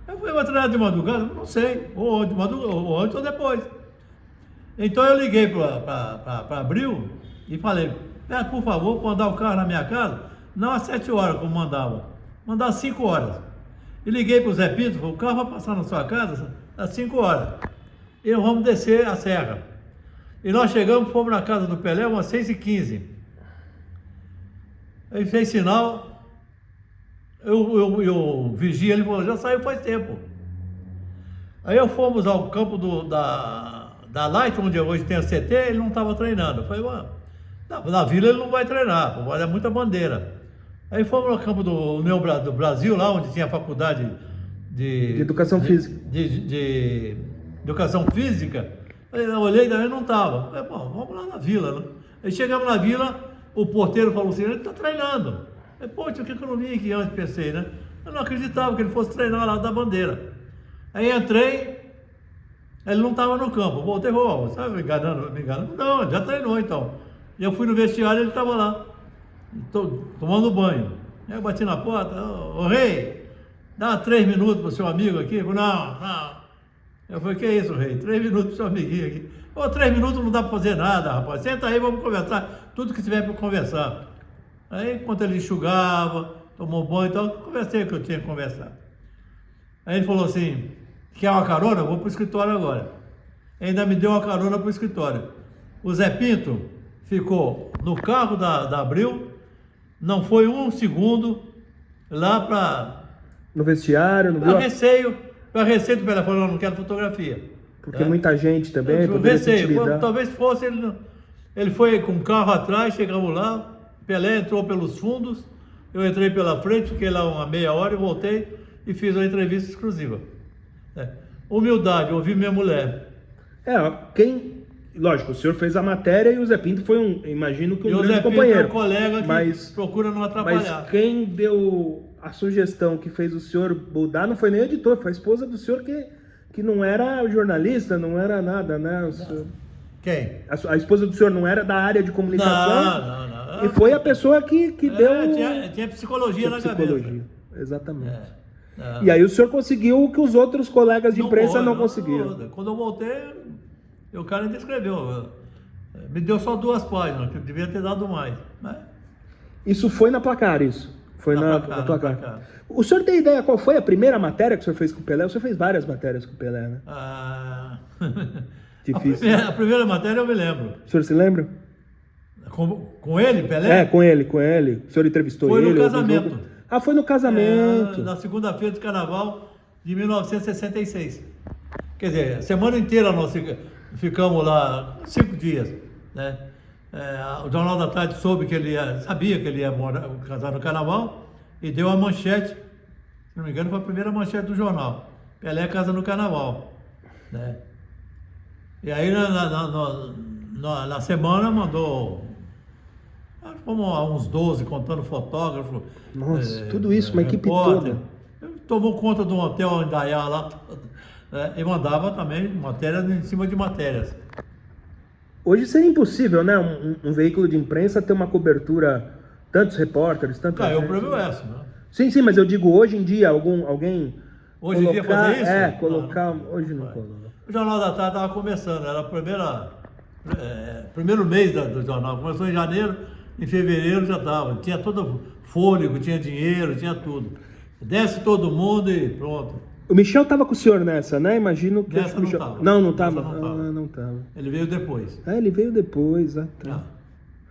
Speaker 2: Eu falei: vai treinar de madrugada? Não sei. Ou de madrugada, ou antes ou depois. Então eu liguei para Abril e falei: por favor, mandar o carro na minha casa, não às 7 horas como mandava, mandar às 5 horas. E liguei para o Zé Pinto, falei: o carro vai passar na sua casa às 5 horas. E nós vamos descer a serra. E nós fomos na casa do Pelé umas 6h15. Ele fez sinal, eu vigia, ele falou: já saiu faz tempo. Aí fomos ao campo da Light, onde hoje tem a CT, ele não estava treinando. Eu falei: na vila ele não vai treinar, porque é muita bandeira. Aí fomos no campo do Brasil, lá onde tinha a faculdade
Speaker 1: de educação física.
Speaker 2: De educação física. Eu olhei e também não estava. Falei: bom, vamos lá na vila, né? Aí chegamos na vila, o porteiro falou assim: ele está treinando. Eu falei: poxa, o que eu não vim aqui antes? Pensei, né? Eu não acreditava que ele fosse treinar lá da bandeira. Aí entrei, ele não estava no campo. Voltei e falei: sabe, me enganando? Não, ele já treinou então. E eu fui no vestiário e ele estava lá, tomando banho. Aí eu bati na porta: ô Rei, dá 3 minutos para o seu amigo aqui. Eu falei: não. Eu falei: que é isso, Rei? 3 minutos para o seu amiguinho aqui. 3 minutos não dá para fazer nada, rapaz. Senta aí, vamos conversar. Tudo que tiver para conversar. Aí, enquanto ele enxugava, tomou banho e tal, conversei o que eu tinha que conversar. Aí ele falou assim, quer uma carona? Eu vou para o escritório agora. Ainda me deu uma carona para o escritório. O Zé Pinto ficou no carro da Abril, não foi um segundo lá para...
Speaker 1: No vestiário, não viu?
Speaker 2: Para receio do Pelé, falou, não quero fotografia.
Speaker 1: Porque muita gente também, poderia se
Speaker 2: Receio,
Speaker 1: intimidar.
Speaker 2: talvez fosse, ele foi com o carro atrás, chegamos lá, Pelé entrou pelos fundos, eu entrei pela frente, fiquei lá uma meia hora e voltei e fiz uma entrevista exclusiva. Humildade, ouvi minha mulher.
Speaker 1: Lógico, o senhor fez a matéria e o Zé Pinto foi imagino que um grande
Speaker 2: Zé Pinto
Speaker 1: companheiro.
Speaker 2: É um colega que procura não atrapalhar.
Speaker 1: Mas quem deu a sugestão que fez o senhor mudar não foi nem o editor, foi a esposa do senhor que não era jornalista, não era nada, né?
Speaker 2: Quem?
Speaker 1: A esposa do senhor não era da área de comunicação.
Speaker 2: Não.
Speaker 1: E foi a pessoa que deu...
Speaker 2: Tinha psicologia na cabeça.
Speaker 1: Exatamente. E aí o senhor conseguiu o que os outros colegas de imprensa não conseguiram.
Speaker 2: Quando eu voltei, o cara ainda escreveu. Me deu só 2 páginas, que eu devia ter dado mais. Né?
Speaker 1: Isso foi na Placar, isso? Foi na Placar. O senhor tem ideia qual foi a primeira matéria que o senhor fez com o Pelé? O senhor fez várias matérias com o Pelé, né? Difícil.
Speaker 2: A primeira matéria eu me lembro.
Speaker 1: O senhor se lembra?
Speaker 2: Com ele, Pelé?
Speaker 1: Com ele. O senhor entrevistou ele?
Speaker 2: Foi no casamento.
Speaker 1: Foi no casamento.
Speaker 2: Na segunda-feira de carnaval de 1966. Quer dizer, a semana inteira nós ficamos lá 5 dias, né? O Jornal da Tarde sabia que ele ia casar no carnaval e deu a manchete, se não me engano foi a primeira manchete do jornal, Pelé casa no carnaval, né? E aí na semana mandou, fomos a uns 12 contando fotógrafo.
Speaker 1: Nossa, tudo isso, uma equipe
Speaker 2: repórter,
Speaker 1: toda.
Speaker 2: Tomou conta de um hotel em Indaiá lá, e mandava também matérias em cima de matérias.
Speaker 1: Hoje seria impossível, né? Um veículo de imprensa ter uma cobertura, tantos repórteres, tantos...
Speaker 2: O problema é esse, né?
Speaker 1: Sim, mas eu digo, hoje em dia, alguém...
Speaker 2: Hoje em dia fazer isso?
Speaker 1: Colocar... Hoje não coloca.
Speaker 2: O Jornal da Tarde estava começando, era primeiro mês do jornal. Começou em janeiro, em fevereiro já estava. Tinha todo fôlego, tinha dinheiro, tinha tudo. Desce todo mundo e pronto.
Speaker 1: O Michel estava com o senhor nessa, né? Imagino que...
Speaker 2: Nessa
Speaker 1: Michel...
Speaker 2: não
Speaker 1: estava.
Speaker 2: Não estava. Ele veio depois.
Speaker 1: Ele veio depois,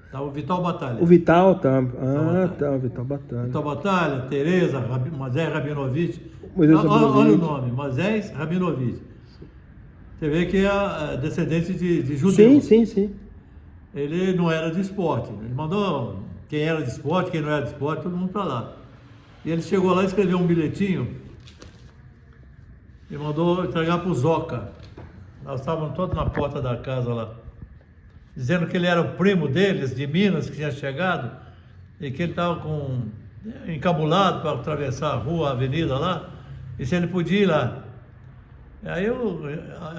Speaker 2: Tá o Vital Batalha.
Speaker 1: O Vital tá. O Vital Batalha.
Speaker 2: Vital Batalha, Tereza, Moisés Rabinovich.
Speaker 1: Olha
Speaker 2: o nome, Moisés Rabinovich. Você vê que é descendente de judeu.
Speaker 1: Sim.
Speaker 2: Ele não era de esporte. Ele mandou quem era de esporte, quem não era de esporte, todo mundo para lá. E ele chegou lá e escreveu um bilhetinho e mandou entregar para o Zoca. Nós estávamos todos na porta da casa lá, dizendo que ele era o primo deles, de Minas, que tinha chegado, e que ele estava encabulado para atravessar a rua, a avenida lá, e se ele podia ir lá. Aí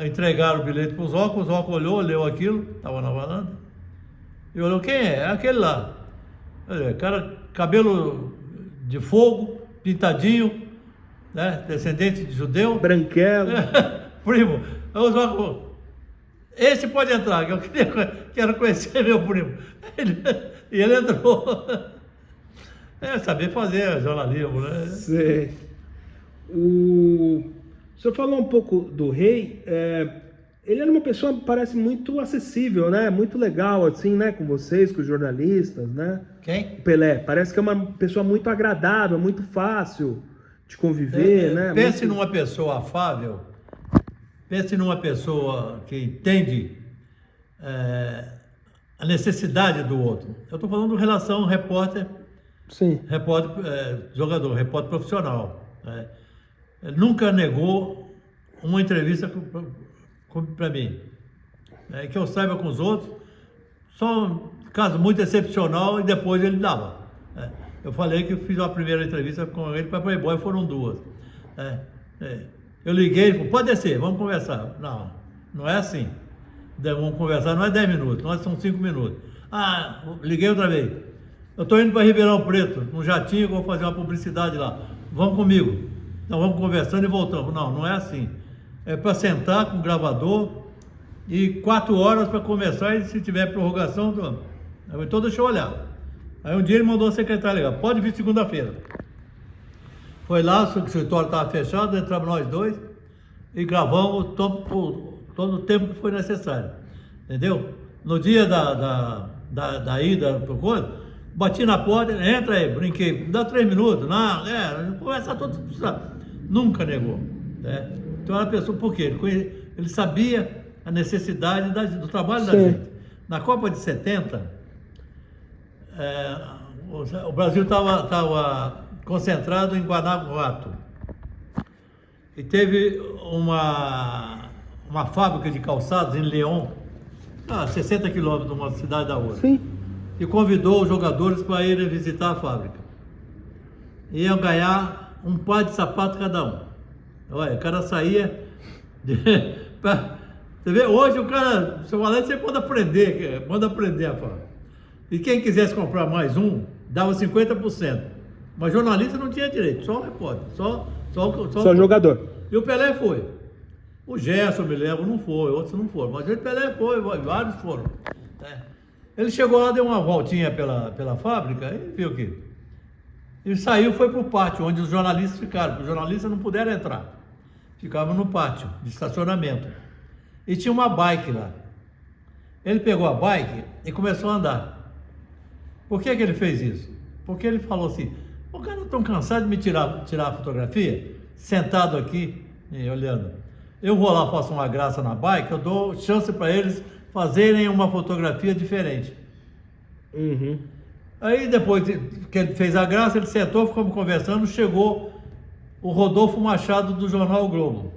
Speaker 2: entregaram o bilhete para o Zoca olhou, leu aquilo, estava na varanda, e olhou, quem é? É aquele lá. Cara, cabelo de fogo, pintadinho, né? Descendente de judeu.
Speaker 1: Branquelo.
Speaker 2: Primo. Aí o Zoca falou, esse pode entrar, que eu quero conhecer meu primo. E ele entrou. Saber fazer jornalismo, né?
Speaker 1: Sei. O senhor falou um pouco do rei. Ele era uma pessoa, parece, muito acessível, né? Muito legal, assim, né? Com vocês, com os jornalistas, né?
Speaker 2: Quem?
Speaker 1: O Pelé. Parece que é uma pessoa muito agradável, muito fácil de conviver, né?
Speaker 2: Pense numa pessoa afável. Pense numa pessoa que entende a necessidade do outro. Eu estou falando de relação repórter, jogador, repórter profissional. Ele nunca negou uma entrevista para mim. Que eu saiba com os outros, só um caso muito excepcional e depois ele dava. Eu falei que eu fiz uma primeira entrevista com ele para Playboy, foram 2. Eu liguei e falei, pode descer, vamos conversar. Não é assim. Vamos conversar, não é 10 minutos, nós são 5 minutos. Liguei outra vez. Eu estou indo para Ribeirão Preto, num jatinho, vou fazer uma publicidade lá. Vamos comigo. Então vamos conversando e voltamos. Não é assim. É para sentar com o gravador e 4 horas para começar, e se tiver prorrogação, então deixa eu olhar. Aí um dia ele mandou a secretária ligar, pode vir segunda-feira. Foi lá, o escritório estava fechado, entramos nós dois e gravamos todo o tempo que foi necessário. Entendeu? No dia da ida pro coisa, bati na porta, entra aí, brinquei, dá 3 minutos, não, conversa todo, nunca negou. Né? Então era uma pessoa, por quê? Ele sabia a necessidade do trabalho da gente. Na Copa de 70, o Brasil estava concentrado em Guanajuato. E teve uma fábrica de calçados em León, a 60 quilômetros de uma cidade da outra.
Speaker 1: Sim.
Speaker 2: E convidou os jogadores para irem visitar a fábrica. Iam ganhar um par de sapatos cada um. Olha, o cara saía... Você vê, hoje o cara, seu Valente, você manda aprender a fábrica. E quem quisesse comprar mais um, dava 50%. Mas jornalista não tinha direito, só o repórter, só
Speaker 1: jogador.
Speaker 2: E o Pelé foi. O Gerson, me lembro, não foi, outros não foram. Mas o Pelé foi, vários foram. Né? Ele chegou lá, deu uma voltinha pela fábrica e viu que... Ele saiu, foi para o pátio, onde os jornalistas ficaram, porque os jornalistas não puderam entrar. Ficavam no pátio de estacionamento. E tinha uma bike lá. Ele pegou a bike e começou a andar. Por que ele fez isso? Porque ele falou assim, o cara tão cansado de me tirar a fotografia, sentado aqui, olhando. Eu vou lá, faço uma graça na bike, eu dou chance para eles fazerem uma fotografia diferente.
Speaker 1: Uhum.
Speaker 2: Aí depois que ele fez a graça, ele sentou, ficamos conversando, chegou o Rodolfo Machado do jornal o Globo.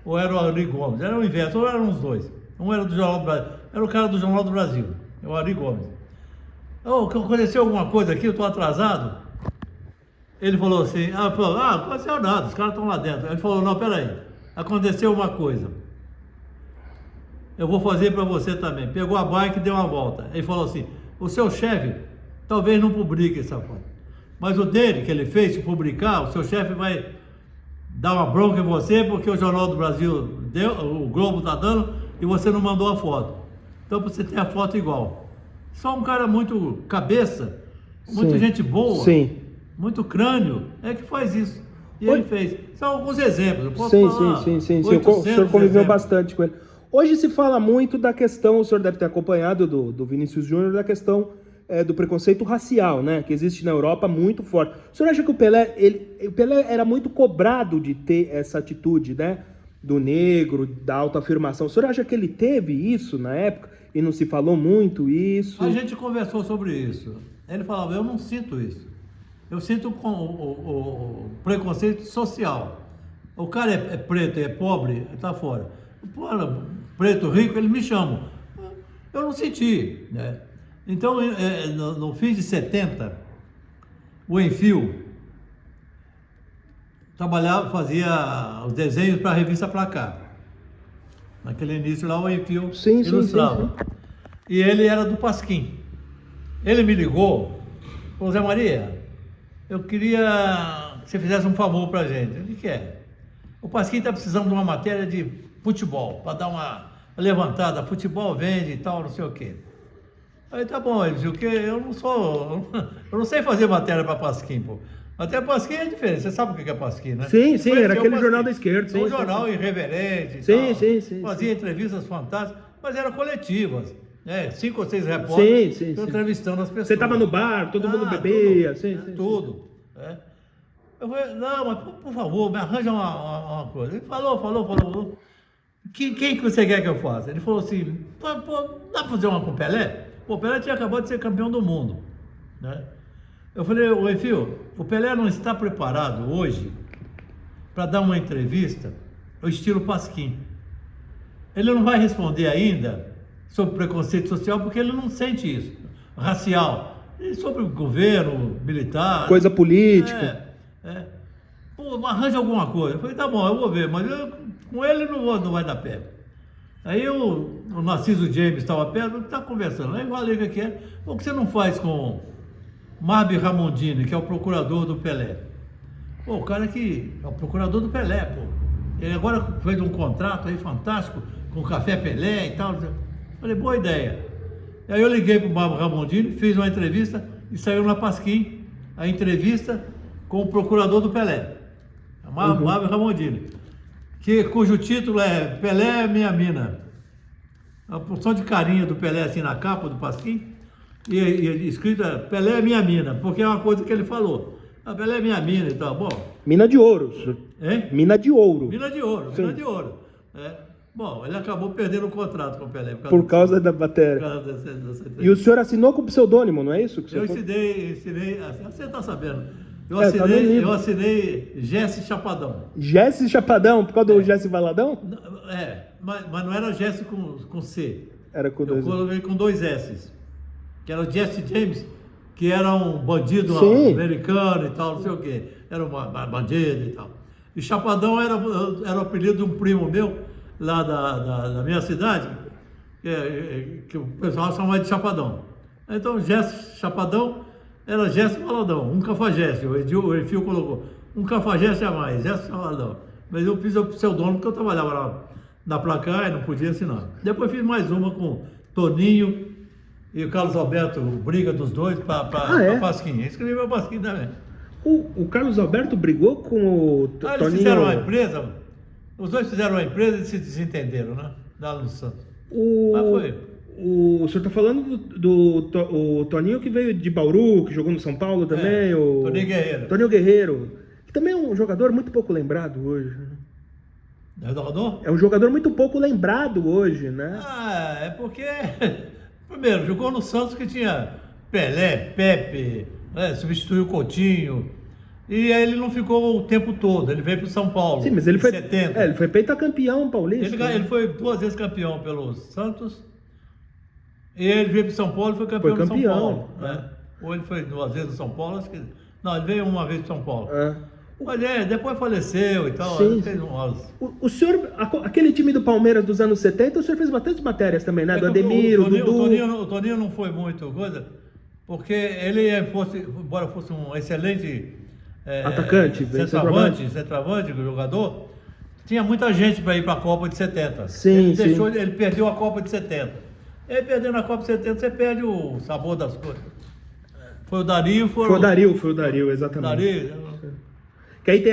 Speaker 2: Ou era o Ari Gomes, era o inverso, ou eram os dois. Um era do Jornal do Brasil, era o cara do Jornal do Brasil, o Ari Gomes. Aconteceu alguma coisa aqui, eu estou atrasado? Ele falou assim, aconteceu nada, os caras estão lá dentro. Ele falou, não, peraí, aconteceu uma coisa. Eu vou fazer para você também. Pegou a bike e deu uma volta. Ele falou assim, o seu chefe talvez não publique essa foto. Mas o dele, que ele fez, se publicar, o seu chefe vai dar uma bronca em você, porque o Jornal do Brasil deu, o Globo está dando, e você não mandou a foto. Então você tem a foto igual. Só um cara muito cabeça, muita gente boa, muito crânio, é que faz isso. E ele fez. São alguns exemplos. Eu posso falar.
Speaker 1: Sim. O senhor conviveu bastante com ele. Hoje se fala muito da questão, o senhor deve ter acompanhado do Vinícius Júnior, da questão do preconceito racial, né? Que existe na Europa muito forte. O senhor acha que o Pelé era muito cobrado de ter essa atitude, né? Do negro, da autoafirmação. O senhor acha que ele teve isso na época e não se falou muito isso?
Speaker 2: A gente conversou sobre isso. Ele falava, eu não sinto isso. Eu sinto o preconceito social. O cara é preto, é pobre, está fora. Preto, rico, ele me chama. Eu não senti, né? Então, no fim de 70, o Enfio fazia os desenhos para a revista Placar. Naquele início lá, o Enfio ilustrava. Sim. E ele era do Pasquim. Ele me ligou, falou, Zé Maria, eu queria que você fizesse um favor para a gente. O que é? O Pasquim está precisando de uma matéria de futebol, para dar uma levantada. Futebol vende e tal, não sei o quê. Aí tá bom, ele disse, o quê? Eu não sei fazer matéria para Pasquim, pô. Até Pasquim é diferente, você sabe o que é Pasquim, né?
Speaker 1: Sim, era aquele jornal da esquerda.
Speaker 2: Um jornal irreverente
Speaker 1: Sim.
Speaker 2: Fazia entrevistas fantásticas, mas eram coletivas. 5 ou 6 repórteres entrevistando as pessoas.
Speaker 1: Você estava no bar, todo mundo bebia.
Speaker 2: Tudo. Eu falei, não, mas por favor, me arranja uma coisa. Ele falou. Quem que você quer que eu faça? Ele falou assim, dá para fazer uma com o Pelé? Pô, o Pelé tinha acabado de ser campeão do mundo, né? Eu falei, Enfio, o Pelé não está preparado hoje para dar uma entrevista ao estilo Pasquim. Ele não vai responder ainda sobre preconceito social porque ele não sente isso, racial, e sobre o governo militar,
Speaker 1: coisa política.
Speaker 2: Pô, arranja alguma coisa. Eu falei, tá bom, eu vou ver, mas com ele não vai dar pé. Aí o Narciso James estava perto, está conversando. Aí eu falei, o que é? O que você não faz com Marbi Ramondini, que é o procurador do Pelé? Pô, o cara que é o procurador do Pelé, pô. Ele agora fez um contrato aí fantástico com o Café Pelé e tal. Eu falei, boa ideia. E aí eu liguei para o Bárbaro Ramondini, fiz uma entrevista e saiu na Pasquim a entrevista com o procurador do Pelé, Bárbaro Ramondini, cujo título é Pelé é minha mina. A porção de carinha do Pelé assim na capa do Pasquim e escrito Pelé é minha mina, porque é uma coisa que ele falou. A Pelé é minha mina e tal. Bom,
Speaker 1: Mina de ouro.
Speaker 2: hein?
Speaker 1: Mina de ouro.
Speaker 2: Mina de ouro,
Speaker 1: Sim.
Speaker 2: mina de ouro. Bom, ele acabou perdendo o contrato com o Pelé.
Speaker 1: Por causa da matéria.
Speaker 2: Por causa dessa
Speaker 1: E o senhor assinou com pseudônimo, não é isso? Que
Speaker 2: Eu
Speaker 1: você
Speaker 2: ensinei, você está sabendo.
Speaker 1: tá no livro.
Speaker 2: Eu assinei Jesse Chapadão.
Speaker 1: Jesse Chapadão, por causa do Jesse Valadão?
Speaker 2: Mas não era Jesse com C.
Speaker 1: Era com
Speaker 2: Eu
Speaker 1: dois.
Speaker 2: coloquei com 2 S. Que era o Jesse James, que era um bandido
Speaker 1: Sim.
Speaker 2: americano e tal, não sei o quê. Era um bandido e tal. E Chapadão era o apelido de um primo meu, lá da minha cidade, que o pessoal chamava de Chapadão. Então, Jesse Chapadão era Jesse Valadão, um cafajeste. O Enfio colocou um cafajeste a mais, Jesse Valadão. Mas eu fiz o pseudônimo porque eu trabalhava lá na Placar e não podia assinar. Depois fiz mais uma com Toninho e o Carlos Alberto, briga dos dois para Pasquim. Escrevi para Pasquim também.
Speaker 1: O Carlos Alberto brigou com o
Speaker 2: Eles
Speaker 1: Toninho.
Speaker 2: fizeram uma empresa, os dois fizeram uma empresa e se desentenderam, né? Lá no Santos. Mas foi.
Speaker 1: O senhor está falando o Toninho que veio de Bauru, que jogou no São Paulo também. O
Speaker 2: Toninho Guerreiro.
Speaker 1: Toninho Guerreiro, que também é um jogador muito pouco lembrado hoje.
Speaker 2: É jogador?
Speaker 1: É um jogador muito pouco lembrado hoje, né?
Speaker 2: É porque, primeiro, jogou no Santos que tinha Pelé, Pepe, substituiu o Coutinho. E aí ele não ficou o tempo todo, ele veio para o São Paulo.
Speaker 1: Sim, mas ele
Speaker 2: em
Speaker 1: foi,
Speaker 2: 70.
Speaker 1: ele foi pentacampeão paulista.
Speaker 2: Ele foi 2 vezes campeão pelo Santos. E ele veio para o São Paulo e foi campeão do São Paulo. Né? Ou ele foi 2 vezes no São Paulo, acho que. Não, ele veio uma vez para São Paulo. Mas depois faleceu e tal.
Speaker 1: Sim.
Speaker 2: Fez
Speaker 1: O senhor, aquele time do Palmeiras dos anos 70, o senhor fez bastante matérias também, né? Do Ademir, do Dudu.
Speaker 2: O Toninho não foi muito coisa, porque ele embora fosse um excelente
Speaker 1: atacante,
Speaker 2: centroavante, jogador, tinha muita gente para ir para a Copa de 70.
Speaker 1: Sim,
Speaker 2: ele perdeu a Copa de 70. Ele perdendo a Copa de 70, você perde o sabor das coisas. Foi o Dario,
Speaker 1: Foi o Dario, exatamente. Que aí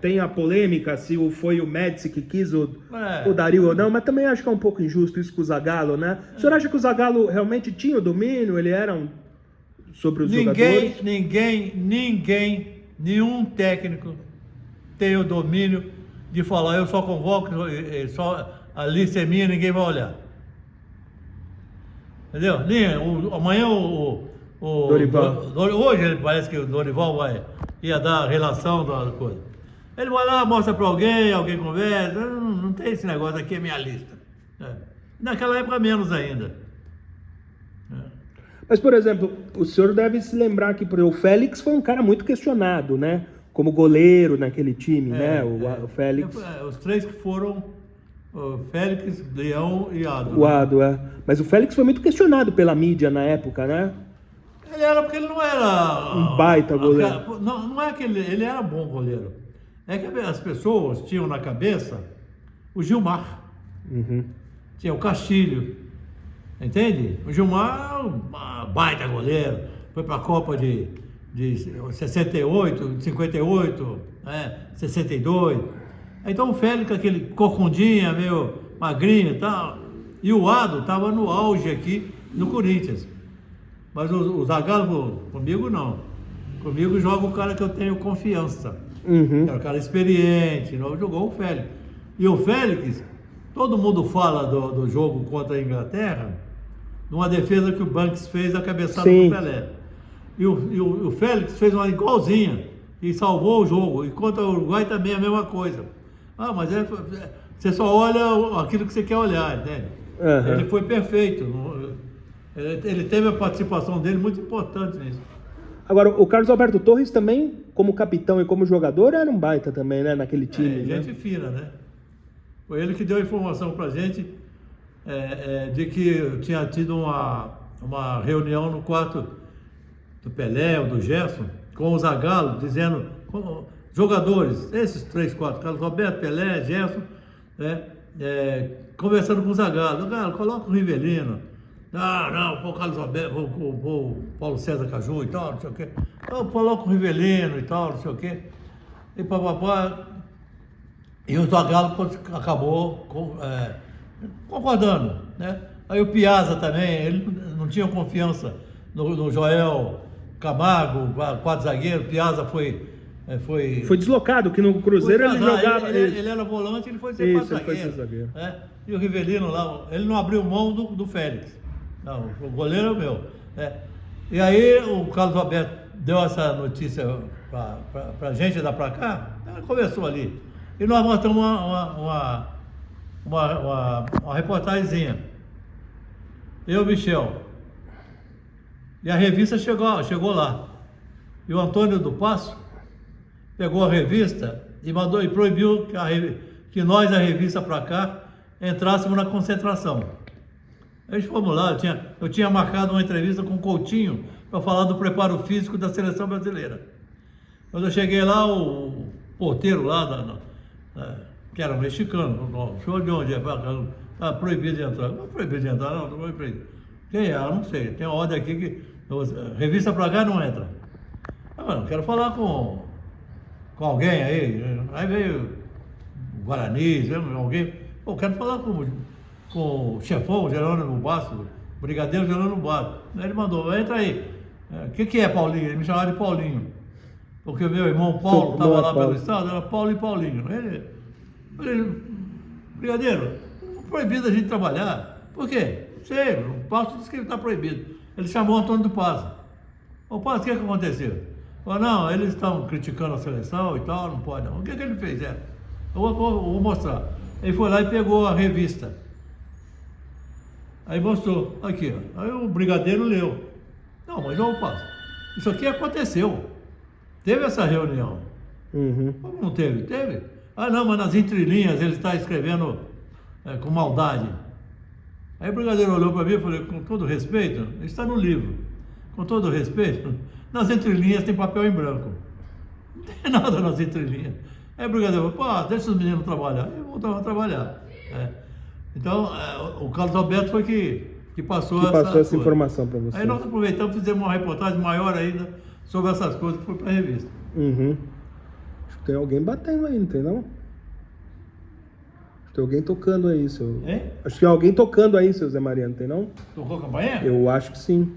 Speaker 1: tem a polêmica se foi o Médici que quis o Dario ou não, mas também acho que é um pouco injusto isso com o Zagallo, né? O senhor acha que o Zagallo realmente tinha o domínio? Ele era sobre os jogadores?
Speaker 2: Nenhum técnico tem o domínio de falar, eu só convoco, só a lista é minha, ninguém vai olhar. Entendeu? Amanhã o
Speaker 1: Dorival.
Speaker 2: Hoje parece que o Dorival ia dar a relação da coisa. Ele vai lá, mostra para alguém conversa, não tem esse negócio, aqui é minha lista. Naquela época menos ainda.
Speaker 1: Mas, por exemplo, o senhor deve se lembrar que o Félix foi um cara muito questionado, né? Como goleiro naquele time, né? O Félix.
Speaker 2: Os 3 que foram, o Félix, Leão e Ado.
Speaker 1: O Ado, Mas o Félix foi muito questionado pela mídia na época, né?
Speaker 2: Ele era porque ele não era...
Speaker 1: Um baita goleiro.
Speaker 2: Não é que ele era bom goleiro. É que as pessoas tinham na cabeça o Gilmar. Tinha o Castilho. Entende? O Gilmar é um baita goleiro. Foi para a Copa de 68, de 58, 62. Então o Félix, aquele corcundinha, meio magrinho e tal. E o Ado estava no auge aqui no Corinthians. Mas o Zagallo, comigo não. Comigo joga o cara que eu tenho confiança. É um cara experiente, não jogou o Félix. E o Félix, todo mundo fala do jogo contra a Inglaterra, numa defesa que o Banks fez a cabeçada do Pelé. E o Félix fez uma igualzinha e salvou o jogo. E contra o Uruguai também a mesma coisa. Mas você só olha aquilo que você quer olhar, entende? Ele foi perfeito. Ele teve a participação dele muito importante nisso.
Speaker 1: Agora, o Carlos Alberto Torres também, como capitão e como jogador, era um baita também, né? Naquele time.
Speaker 2: Gente fina, né? Foi ele que deu a informação pra gente de que tinha tido uma reunião no quarto do Pelé ou do Gerson com o Zagallo, dizendo, jogadores, esses 3, 4, Carlos Alberto, Pelé, Gerson, conversando com o Zagallo. Zagallo, coloca o Rivelino, Não, pô, o Carlos Alberto, o Paulo César Caju e tal, não sei o quê. Eu coloco o Rivelino e tal, não sei o quê. E papapá. E o Zagallo acabou concordando, né? Aí o Piazza também, ele não tinha confiança no Joel Camargo, quatro zagueiro. Piazza foi
Speaker 1: deslocado, que no Cruzeiro ele jogava.
Speaker 2: Ele era volante, ele foi ser
Speaker 1: Isso,
Speaker 2: quatro
Speaker 1: ele foi
Speaker 2: zagueiro.
Speaker 1: ser zagueiro.
Speaker 2: Né? E o Rivelino lá, ele não abriu mão do Félix. Não, o goleiro é o meu. Né? E aí o Carlos Alberto deu essa notícia pra gente dar pra cá, começou ali. E nós mostramos uma reportagemzinha. Eu, Michel. E a revista chegou lá. E o Antônio do Passo pegou a revista e mandou e proibiu que nós, a revista para cá, entrássemos na concentração. Aí fomos lá, eu tinha marcado uma entrevista com o Coutinho para falar do preparo físico da seleção brasileira. Quando eu cheguei lá, o porteiro lá, que era um mexicano, o senhor de onde é? Está proibido de entrar. Não é proibido de entrar, não foi proibido. Quem é? Eu não sei. Tem uma ordem aqui que revista para cá não entra. Eu quero falar com alguém aí. Aí veio o Guarani, alguém. Eu quero falar com o chefão, Jerônimo Basso, o brigadeiro Jerônimo Basso. Ele mandou, entra aí. O que é Paulinho? Ele me chamava de Paulinho. Porque o meu irmão Paulo estava lá pelo estado, era Paulo e Paulinho. Ele, brigadeiro, proibido a gente trabalhar. Por quê? Não sei, o Passo disse que ele está proibido. Ele chamou o Antônio do Passo. Ô Passo, o que aconteceu? Falou, não, eles estão criticando a seleção e tal, não pode não. O que ele fez? Eu vou mostrar. Ele foi lá e pegou a revista. Aí mostrou, aqui, ó. Aí o brigadeiro leu. Não, mas não, Passo. Isso aqui aconteceu. Teve essa reunião.
Speaker 1: Uhum.
Speaker 2: Como não teve? Teve. Ah, não, mas nas entrelinhas ele está escrevendo com maldade. Aí o brigadeiro olhou para mim e falou, com todo respeito, está no livro. Com todo respeito, nas entrelinhas tem papel em branco. Não tem nada nas entrelinhas. Aí o brigadeiro falou, pô, deixa os meninos trabalhar. E voltavam a trabalhar. Então, o Carlos Alberto foi que passou
Speaker 1: essa informação para você.
Speaker 2: Aí nós aproveitamos e fizemos uma reportagem maior ainda sobre essas coisas que foi para a revista.
Speaker 1: Uhum. Acho que tem alguém batendo aí, não tem não? Acho que tem alguém tocando aí, seu...
Speaker 2: Hein?
Speaker 1: Acho que tem alguém tocando aí, seu Zé Maria, não tem não?
Speaker 2: Tocou a campanha?
Speaker 1: Eu acho que sim.